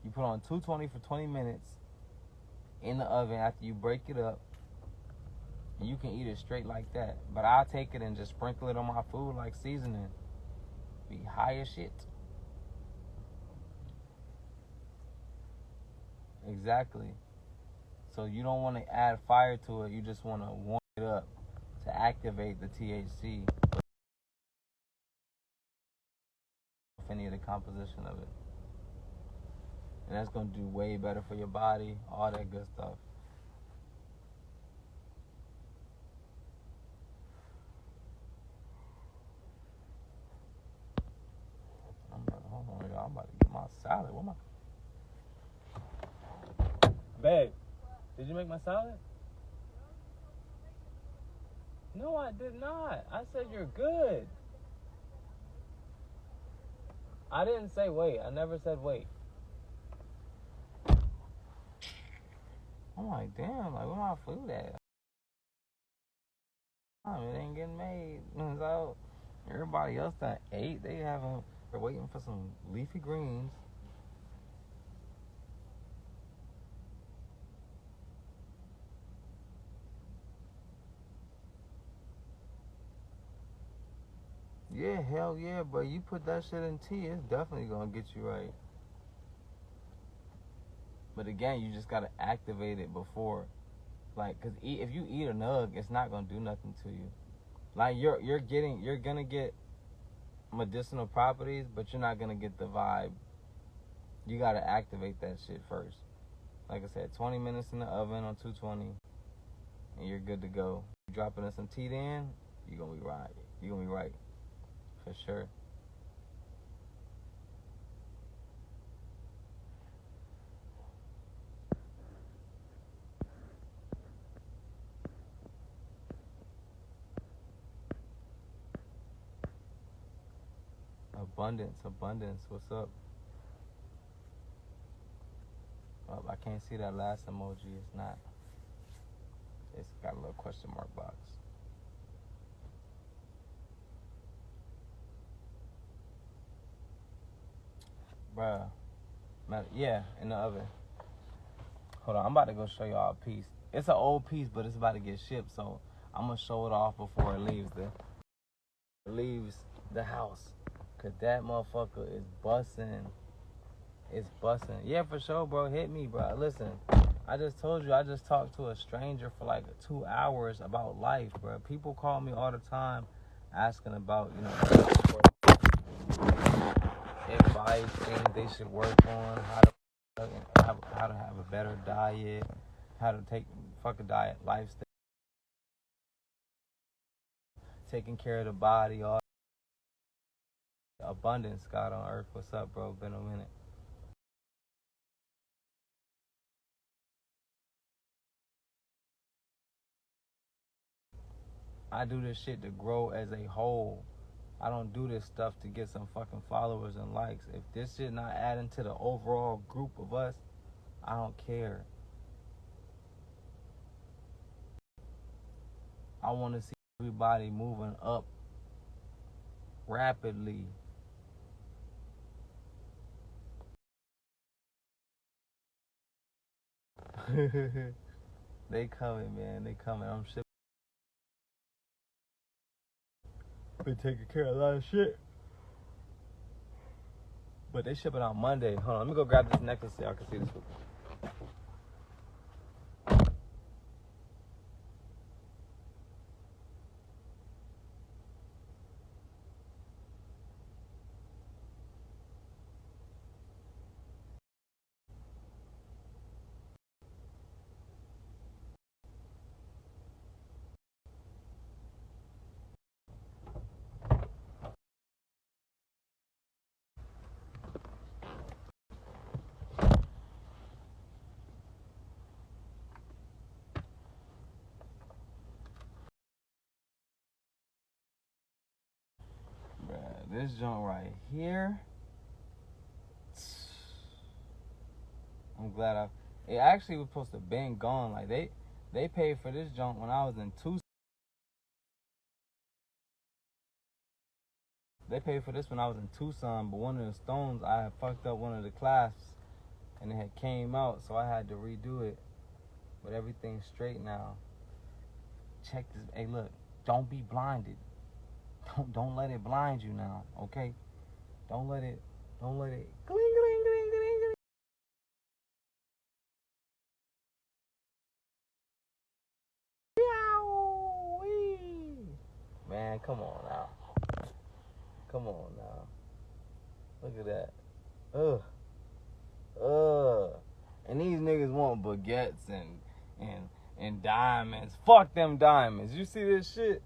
You put on 220 for 20 minutes in the oven after you break it up, and you can eat it straight like that. But I'll take it and just sprinkle it on my food like seasoning. Be high as shit. Exactly. So you don't want to add fire to it. You just want to warm it up to activate the THC. Any of the composition of it. And that's going to do way better for your body. All that good stuff. salad. What Babe, did you make my salad? No, I did not. I said you're good. I didn't say wait. I never said wait. I'm like, damn, like, where my food at? It ain't getting made. So everybody else that ate, they're waiting for some leafy greens. Yeah, hell yeah, but you put that shit in tea, it's definitely gonna get you right. But again, you just gotta activate it before, like, cause if you eat a nug, it's not gonna do nothing to you. Like you're gonna get medicinal properties, but you're not gonna get the vibe. You gotta activate that shit first. Like I said, 20 minutes in the oven on 220, and you're good to go. You dropping in some tea, then you're gonna be right. You're gonna be right, for sure. Abundance. What's up? Oh, I can't see that last emoji. It's not. It's got a little question mark box. Bruh. Yeah, in the oven. Hold on, I'm about to go show y'all a piece. It's an old piece, but it's about to get shipped, so I'm gonna show it off before it leaves the house. Cause that motherfucker is busting. It's busting. Yeah, for sure, bro. Hit me, bro. Listen, I just told you I just talked to a stranger for like 2 hours about life, bro. People call me all the time asking about, advice, things they should work on, how to have a better diet, how to take fuck a diet, lifestyle, taking care of the body, all abundance. God on earth, what's up, bro? Been a minute. I do this shit to grow as a whole. I don't do this stuff to get some fucking followers and likes. If this shit not adding to the overall group of us, I don't care. I want to see everybody moving up rapidly. They coming, man. They coming. I'm shipping. Been taking care of a lot of shit. But they ship it on Monday. Hold on, let me go grab this necklace so y'all can see this. Bruh, this joint right here. I'm glad it actually was supposed to been gone. Like they paid for this joint when I was in Tucson. They paid for this when I was in Tucson, but one of the stones, I had fucked up one of the clasps and it had came out, so I had to redo it. But everything's straight now. Check this. Hey, look, don't be blinded. Don't let it blind you now, okay? Don't let it gling, gling, gling, gling, gling. Man, come on now. Come on now. Look at that. Ugh. And these niggas want baguettes and diamonds. Fuck them diamonds. You see this shit?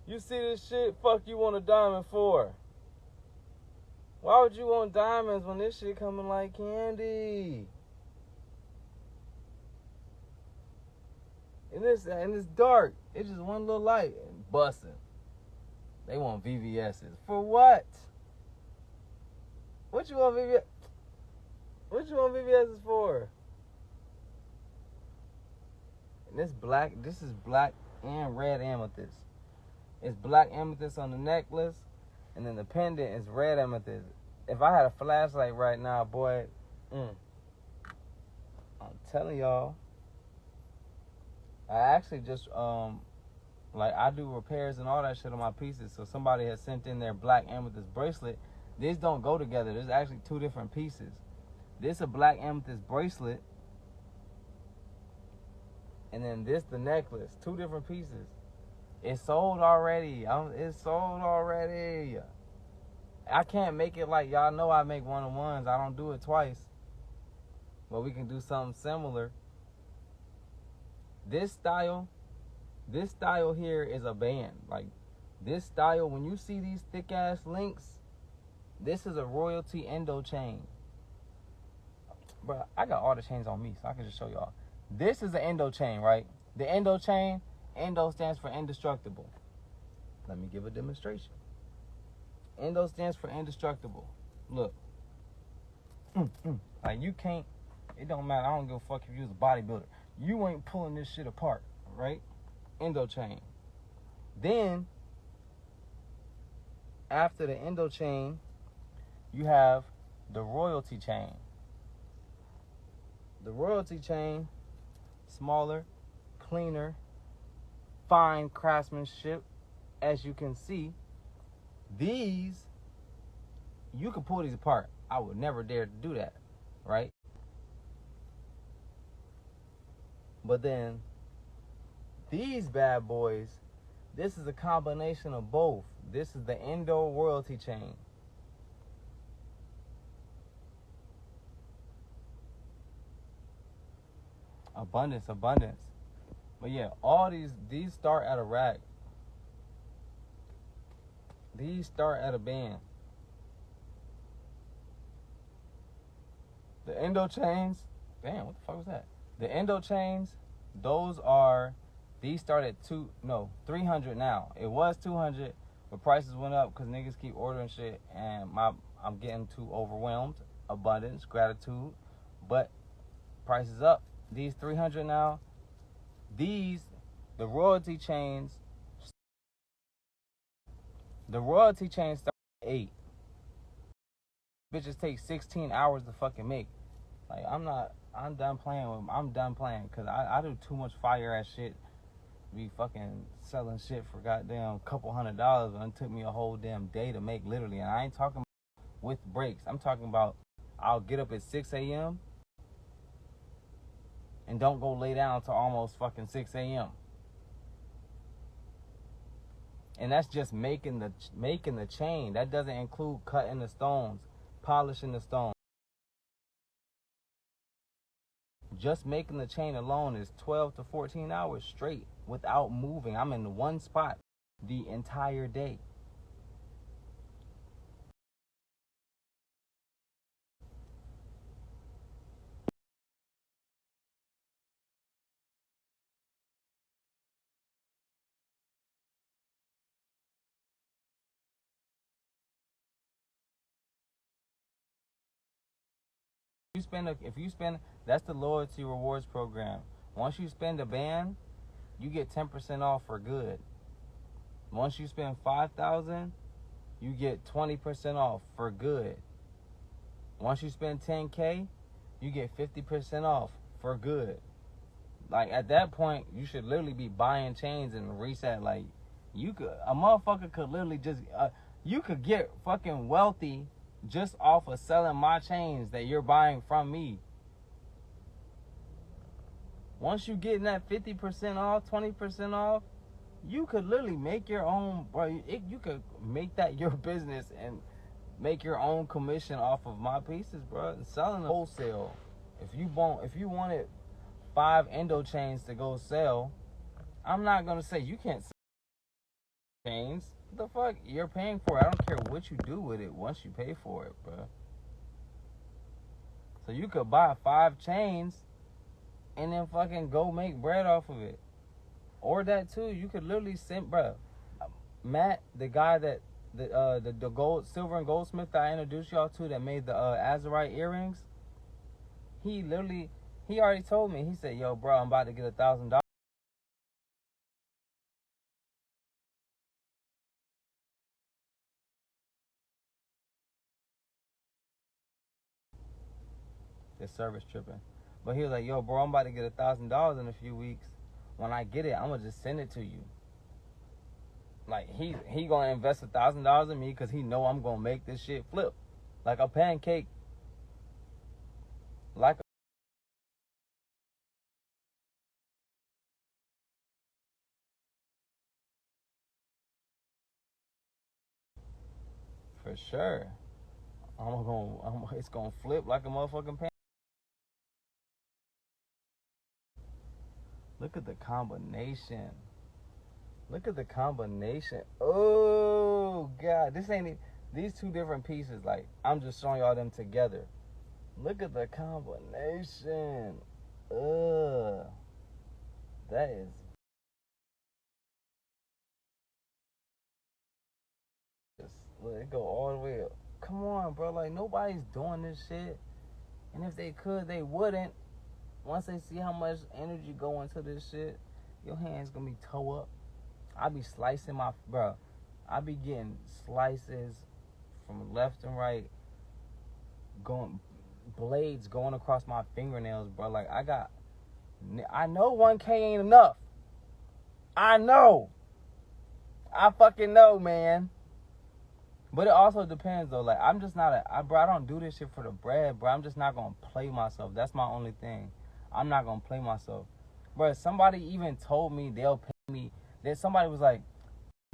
You see this shit? Fuck you want a diamond for? Why would you want diamonds when this shit coming like candy? And it's dark. It's just one little light and busting. They want VVS's. For what? What you want VVS? What you want VVS's for? And this is black and red amethyst. It's black amethyst on the necklace, and then the pendant is red amethyst. If I had a flashlight right now, boy, I'm telling y'all, I actually just I do repairs and all that shit on my pieces. So somebody has sent in their black amethyst bracelet. These don't go together. There's actually two different pieces. This a black amethyst bracelet, and then this the necklace. Two different pieces. It's sold already. It's sold already. I can't make it like y'all know I make one-on-ones. I don't do it twice. But we can do something similar. This style here is a band. Like, this style, when you see these thick-ass links, this is a royalty endo chain. Bro, I got all the chains on me, so I can just show y'all. This is the endo chain, right? The endo chain, endo stands for indestructible. Let me give a demonstration. Endo stands for indestructible. Look. Like, you can't, it don't matter. I don't give a fuck if you was a bodybuilder. You ain't pulling this shit apart, right? Endo chain. Then, after the endo chain, you have the royalty chain. The royalty chain, smaller, cleaner, fine craftsmanship. As you can see, these, you can pull these apart. I would never dare to do that, right? But then, these bad boys, this is a combination of both. This is the endo royalty chain. Abundance. But yeah, all these start at a rack. These start at a band. The endo chains, damn, what the fuck was that? The endo chains, these start at 300 now. It was 200, but prices went up because niggas keep ordering shit, and I'm getting too overwhelmed. Abundance, gratitude, but prices up. These 300 now. The royalty chains. The royalty chains start at 8. Bitches take 16 hours to fucking make. Like, I'm done playing because I do too much fire ass shit. Be fucking selling shit for goddamn couple $100 when it took me a whole damn day to make, literally. And I ain't talking about with breaks. I'm talking about I'll get up at 6 a.m. and don't go lay down till almost fucking 6 a.m. And that's just making the chain. That doesn't include cutting the stones, polishing the stones. Just making the chain alone is 12 to 14 hours straight without moving. I'm in one spot the entire day. If you spend, that's the loyalty rewards program. Once you spend a band, you get 10% off for good. Once you spend $5,000, you get 20% off for good. Once you spend $10K, you get 50% off for good. Like, at that point, you should literally be buying chains and reset. Like, a motherfucker could literally just, you could get fucking wealthy just off of selling my chains that you're buying from me. Once you get that 50% off, 20% off, you could literally make your own, bro. You could make that your business and make your own commission off of my pieces, bro. And selling wholesale. If you wanted 5 endo chains to go sell, I'm not gonna say you can't sell chains. The fuck? You're paying for it. I don't care what you do with it once you pay for it, bro. So you could buy 5 chains and then fucking go make bread off of it. Or that too. You could literally send, bro. Matt, the guy that the gold, silver and goldsmith that I introduced y'all to that made the Azurite earrings. He already told me. He said, "Yo, bro, I'm about to get $1,000." The service tripping, but he was like, "Yo, bro, I'm about to get $1,000 in a few weeks. When I get it, I'm gonna just send it to you." Like he gonna invest $1,000 in me because he know I'm gonna make this shit flip, like a pancake, like for sure. It's gonna flip like a motherfucking pancake. Look at the combination. Look at the combination. Oh god, this ain't these two different pieces. Like I'm just showing y'all them together. Look at the combination. Ugh, that is. Just, look, it go all the way up. Come on, bro. Like nobody's doing this shit, and if they could, they wouldn't. Once they see how much energy go into this shit, your hands gonna be toe up. I be slicing my bro. I be getting slices from left and right, going blades going across my fingernails, bro. Like I know 1K ain't enough. I know. I fucking know, man. But it also depends though. Like I'm just not bro. I don't do this shit for the bread, bro. I'm just not gonna play myself. That's my only thing. I'm not gonna play myself, bro. Somebody even told me they'll pay me. That somebody was like,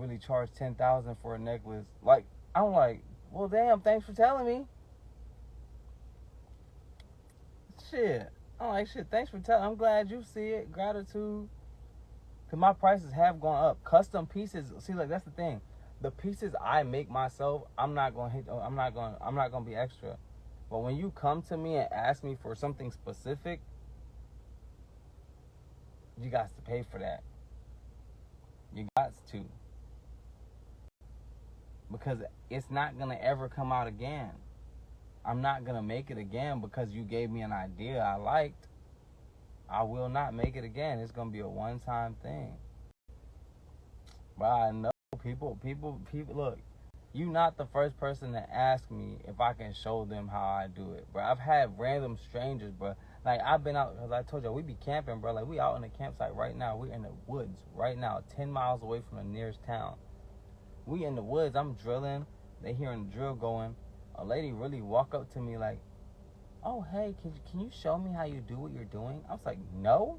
really charge 10,000 for a necklace. Like I'm like, well, damn. Thanks for telling me. Shit. I'm like, shit. Thanks for telling. I'm glad you see it. Gratitude. Cause my prices have gone up. Custom pieces. See, like that's the thing. The pieces I make myself, I'm not gonna be extra. But when you come to me and ask me for something specific, you got to pay for that. You got to. Because it's not gonna ever come out again. I'm not gonna make it again because you gave me an idea I liked. I will not make it again. It's gonna be a one-time thing. But I know people. Look, you not the first person to ask me if I can show them how I do it, bro. I've had random strangers, bro. Like I've been out, as I told you, we be camping, bro. Like we out in the campsite right now. We in the woods right now, 10 miles away from the nearest town. We in the woods. I'm drilling. They hearing the drill going. A lady really walk up to me like, "Oh, hey, can you show me how you do what you're doing?" I was like, "No."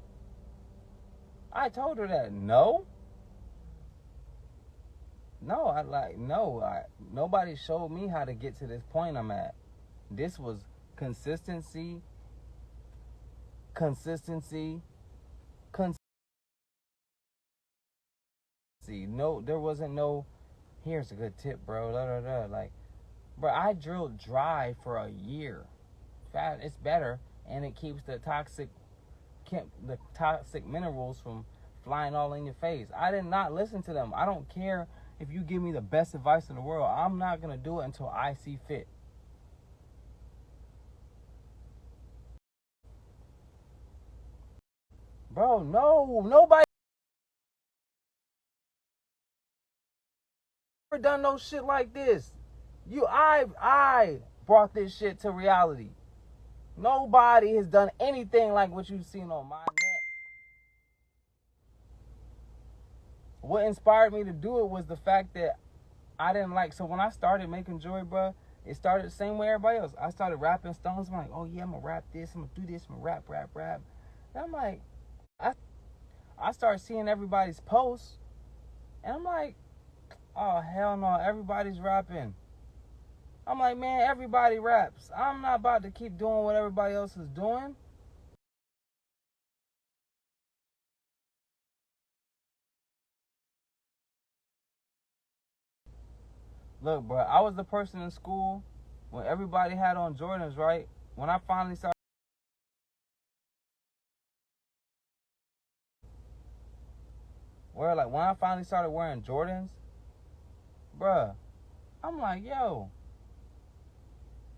I told her that. No. Nobody showed me how to get to this point I'm at. This was consistency, consistency, consistency. No, there wasn't no, here's a good tip, bro. Da, da, da. Like, bro, I drilled dry for a year. It's better, and it keeps the toxic minerals from flying all in your face. I did not listen to them. I don't care if you give me the best advice in the world. I'm not gonna do it until I see fit. Bro, no, nobody ever done no shit like this. I brought this shit to reality. Nobody has done anything like what you've seen on my net. What inspired me to do it was the fact that I didn't like. So when I started making jewelry, bro, it started the same way everybody else. I started rapping stones. I'm like, oh yeah, I'm gonna rap this. I'm gonna do this. I'm gonna rap. And I'm like, I started seeing everybody's posts, and I'm like, oh hell no, everybody's rapping. I'm like, man, everybody raps. I'm not about to keep doing what everybody else is doing. Look, bro, I was the person in school when everybody had on Jordans, right? When I finally started, when I finally started wearing Jordans, bruh, I'm like, yo,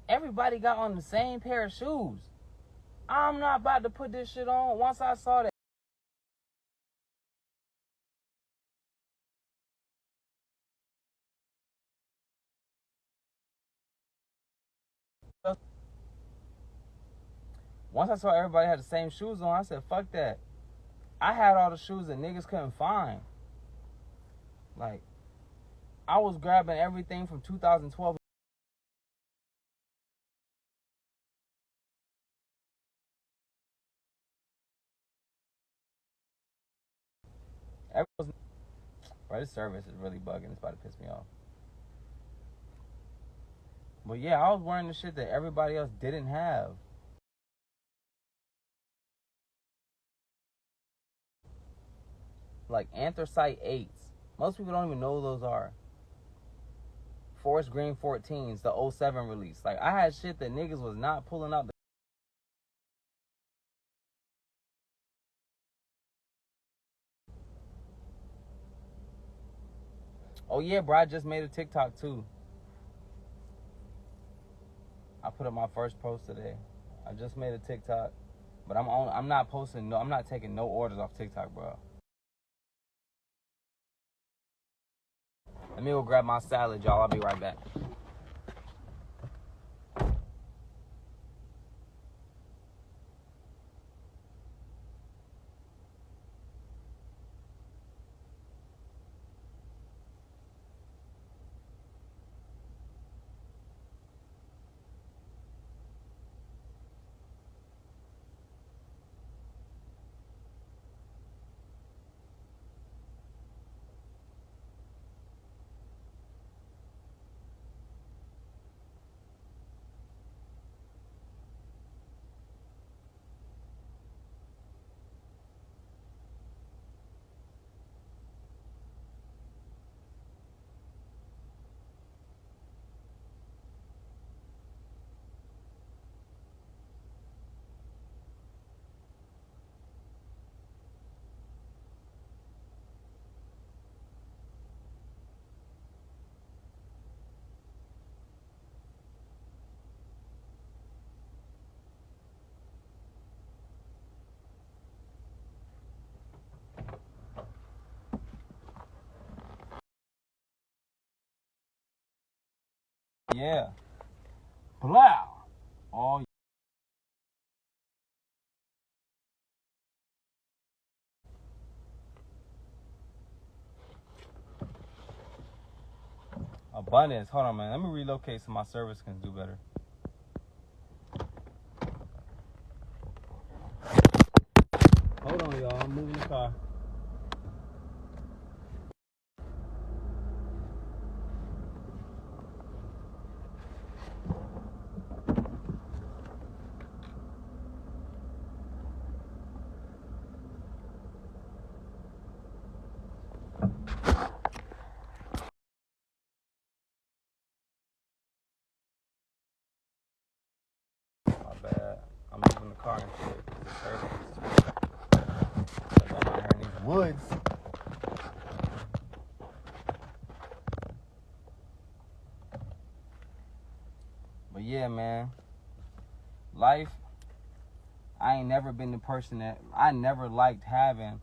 everybody got on the same pair of shoes. I'm not about to put this shit on. Once I saw that, once I saw everybody had the same shoes on, I said, fuck that. I had all the shoes that niggas couldn't find. Like, I was grabbing everything from 2012. Bro, this service is really bugging. It's about to piss me off. But yeah, I was wearing the shit that everybody else didn't have. Like Anthracite 8s. Most people don't even know what those are. Forest Green 14s, the 07 release. Like, I had shit that niggas was not pulling out. Oh yeah, bro, I just made a TikTok too. I put up my first post today. I just made a TikTok, but I'm not posting. No, I'm not taking no orders off TikTok, bro. Let me go grab my salad, y'all. I'll be right back. Yeah. Blow. Oh. Abundance. Hold on, man. Let me relocate so my service can do better. Hold on, y'all. I'm moving the car. My bad. I'm moving the car and shit. The service. I'm out here in these woods. But yeah, man. Life, I ain't never been the person that I never liked having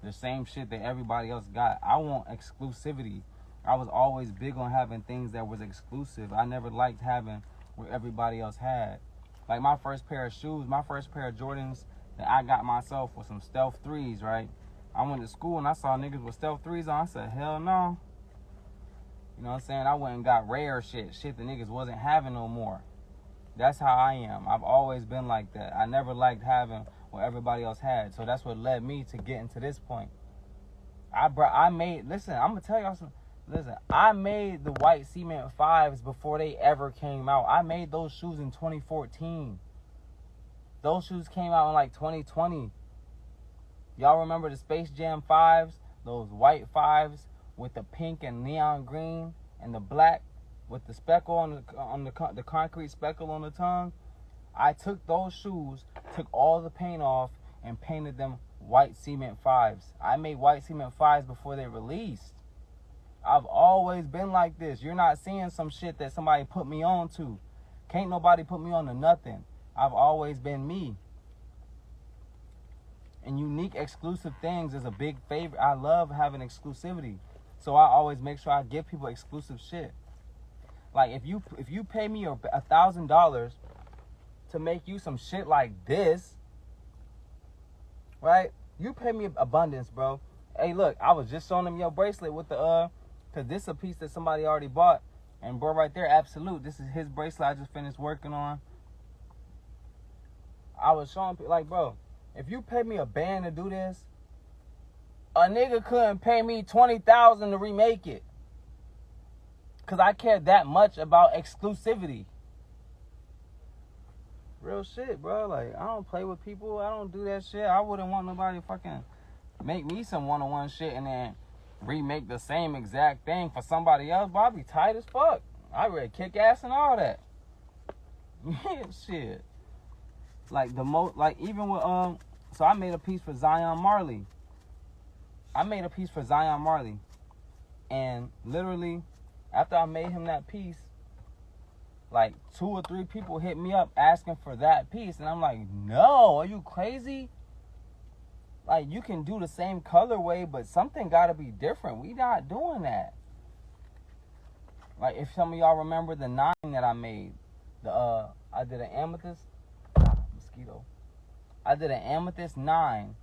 the same shit that everybody else got. I want exclusivity. I was always big on having things that was exclusive. I never liked having what everybody else had. Like my first pair of shoes, my first pair of Jordans that I got myself was some Stealth 3s, right? I went to school and I saw niggas with Stealth 3s on. I said, hell no. You know what I'm saying? I went and got rare shit the niggas wasn't having no more. That's how I am. I've always been like that. I never liked having what everybody else had. So that's what led me to getting to this point. Listen, I'm going to tell y'all something. Listen, I made the white cement 5s before they ever came out. I made those shoes in 2014. Those shoes came out in like 2020. Y'all remember the Space Jam 5s? Those white 5s with the pink and neon green and the black? with the speckle on the concrete speckle on the tongue. I took those shoes, took all the paint off, and painted them white cement 5s. I made white cement 5s before they released. I've always been like this. You're not seeing some shit that somebody put me on to. Can't nobody put me on to nothing. I've always been me. And unique exclusive things is a big favorite. I love having exclusivity. So I always make sure I give people exclusive shit. Like if you pay me $1,000 to make you some shit like this, right? You pay me abundance, bro. Hey, look, I was just showing them your bracelet with the cause this is a piece that somebody already bought. And bro, right there, absolute. This is his bracelet I just finished working on. I was showing people, like, bro, if you pay me a band to do this, a nigga couldn't pay me $20,000 to remake it. Cause I care that much about exclusivity. Real shit, bro. Like, I don't play with people. I don't do that shit. I wouldn't want nobody to fucking make me some one-on-one shit and then remake the same exact thing for somebody else. But I'd be tight as fuck. I read kick ass and all that. Yeah, shit. Like the most, like even with so I made a piece for Zion Marley. And literally, after I made him that piece, like 2 or 3 people hit me up asking for that piece. And I'm like, no, are you crazy? Like, you can do the same colorway, but something got to be different. We not doing that. Like, if some of y'all remember the 9 that I made, I did an amethyst, mosquito. I did an amethyst 9.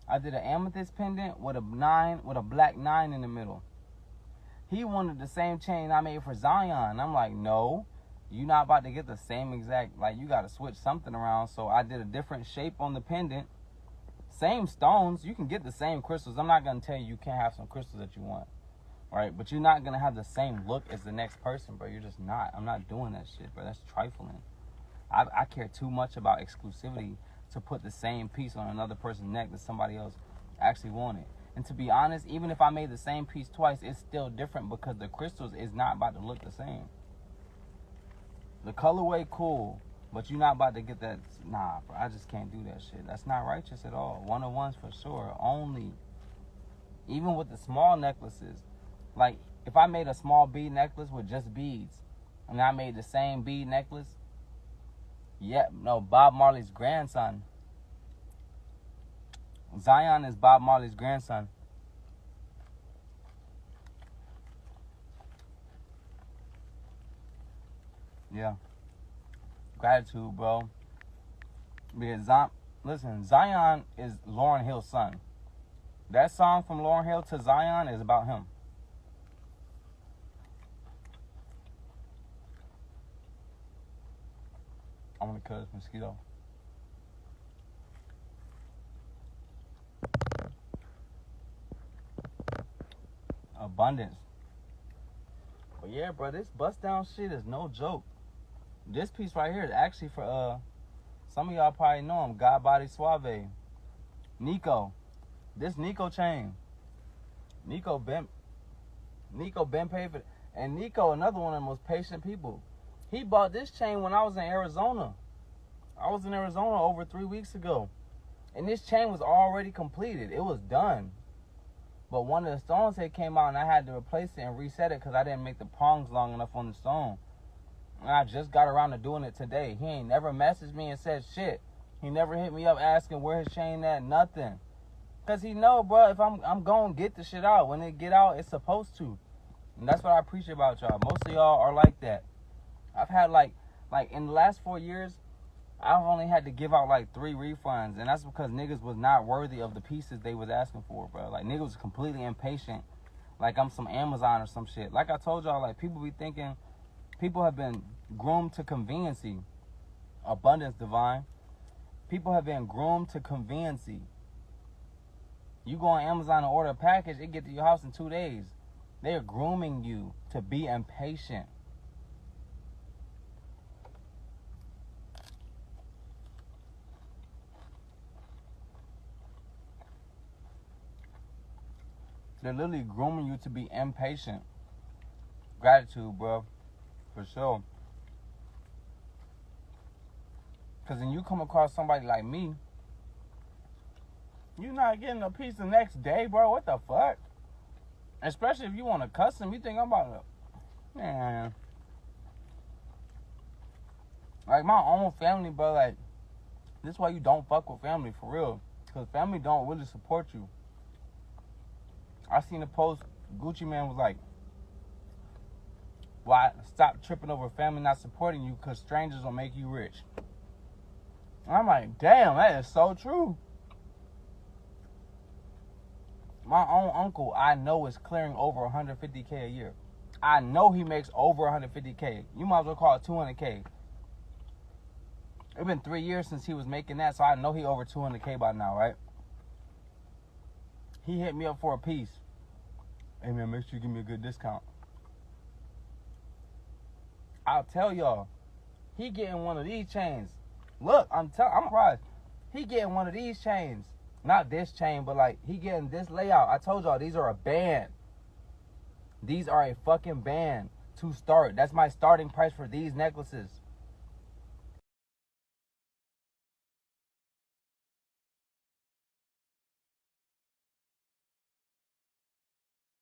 I did an amethyst pendant with a 9, with a black 9 in the middle. He wanted the same chain I made for Zion. I'm like, no, you're not about to get the same exact, like, you got to switch something around. So I did a different shape on the pendant. Same stones. You can get the same crystals. I'm not going to tell you can't have some crystals that you want. Right? But you're not going to have the same look as the next person, bro. You're just not. I'm not doing that shit, bro. That's trifling. I care too much about exclusivity to put the same piece on another person's neck that somebody else actually wanted. And to be honest, even if I made the same piece twice, it's still different because the crystals is not about to look the same. The colorway, cool. But you're not about to get that. Nah, bro. I just can't do that shit. That's not righteous at all. One-on-ones for sure. Only. Even with the small necklaces. Like, if I made a small bead necklace with just beads, and I made the same bead necklace, Bob Marley's grandson. Zion is Bob Marley's grandson. Yeah. Gratitude, bro. Because Zion is Lauryn Hill's son. That song from Lauryn Hill to Zion is about him. I'm gonna kill this mosquito. Abundance. But yeah, bro, this bust down shit is no joke. This piece right here is actually for some of y'all probably know him, God Body Suave. Nico. This Nico chain. Nico been paid for it. And Nico, another one of the most patient people. He bought this chain when I was in Arizona. I was in Arizona over 3 weeks ago. And this chain was already completed. It was done. But one of the stones had came out and I had to replace it and reset it because I didn't make the prongs long enough on the stone. And I just got around to doing it today. He ain't never messaged me and said shit. He never hit me up asking where his chain at, nothing. Because he know, bro, if I'm going to get the shit out. When it get out, it's supposed to. And that's what I appreciate about y'all. Most of y'all are like that. I've had like in the last 4 years, I've only had to give out like 3 refunds. And that's because niggas was not worthy of the pieces they was asking for, bro. Like, niggas was completely impatient. Like I'm some Amazon or some shit. Like I told y'all, like, people be thinking people have been groomed to conveniency. Abundance, divine. People have been groomed to conveniency. You go on Amazon and order a package, it get to your house in 2 days. They're grooming you to be impatient. They're literally grooming you to be impatient. Gratitude, bro. For sure. Because when you come across somebody like me, you're not getting a piece the next day, bro. What the fuck? Especially if you want a custom, you think I'm about to... Man. Like, my own family, bro, like, this is why you don't fuck with family, for real. Because family don't really support you. I seen a post, Gucci Mane was like, why stop tripping over family not supporting you because strangers will make you rich. And I'm like, damn, that is so true. My own uncle, I know, is clearing over 150K a year. I know he makes over 150K. You might as well call it 200K. It's been 3 years since he was making that, so I know he over 200K by now, right? He hit me up for a piece. Hey, man, make sure you give me a good discount. I'll tell y'all, he getting one of these chains. Look, I'm surprised. He getting one of these chains. Not this chain, but like, he getting this layout. I told y'all, these are a band. These are a fucking band to start. That's my starting price for these necklaces.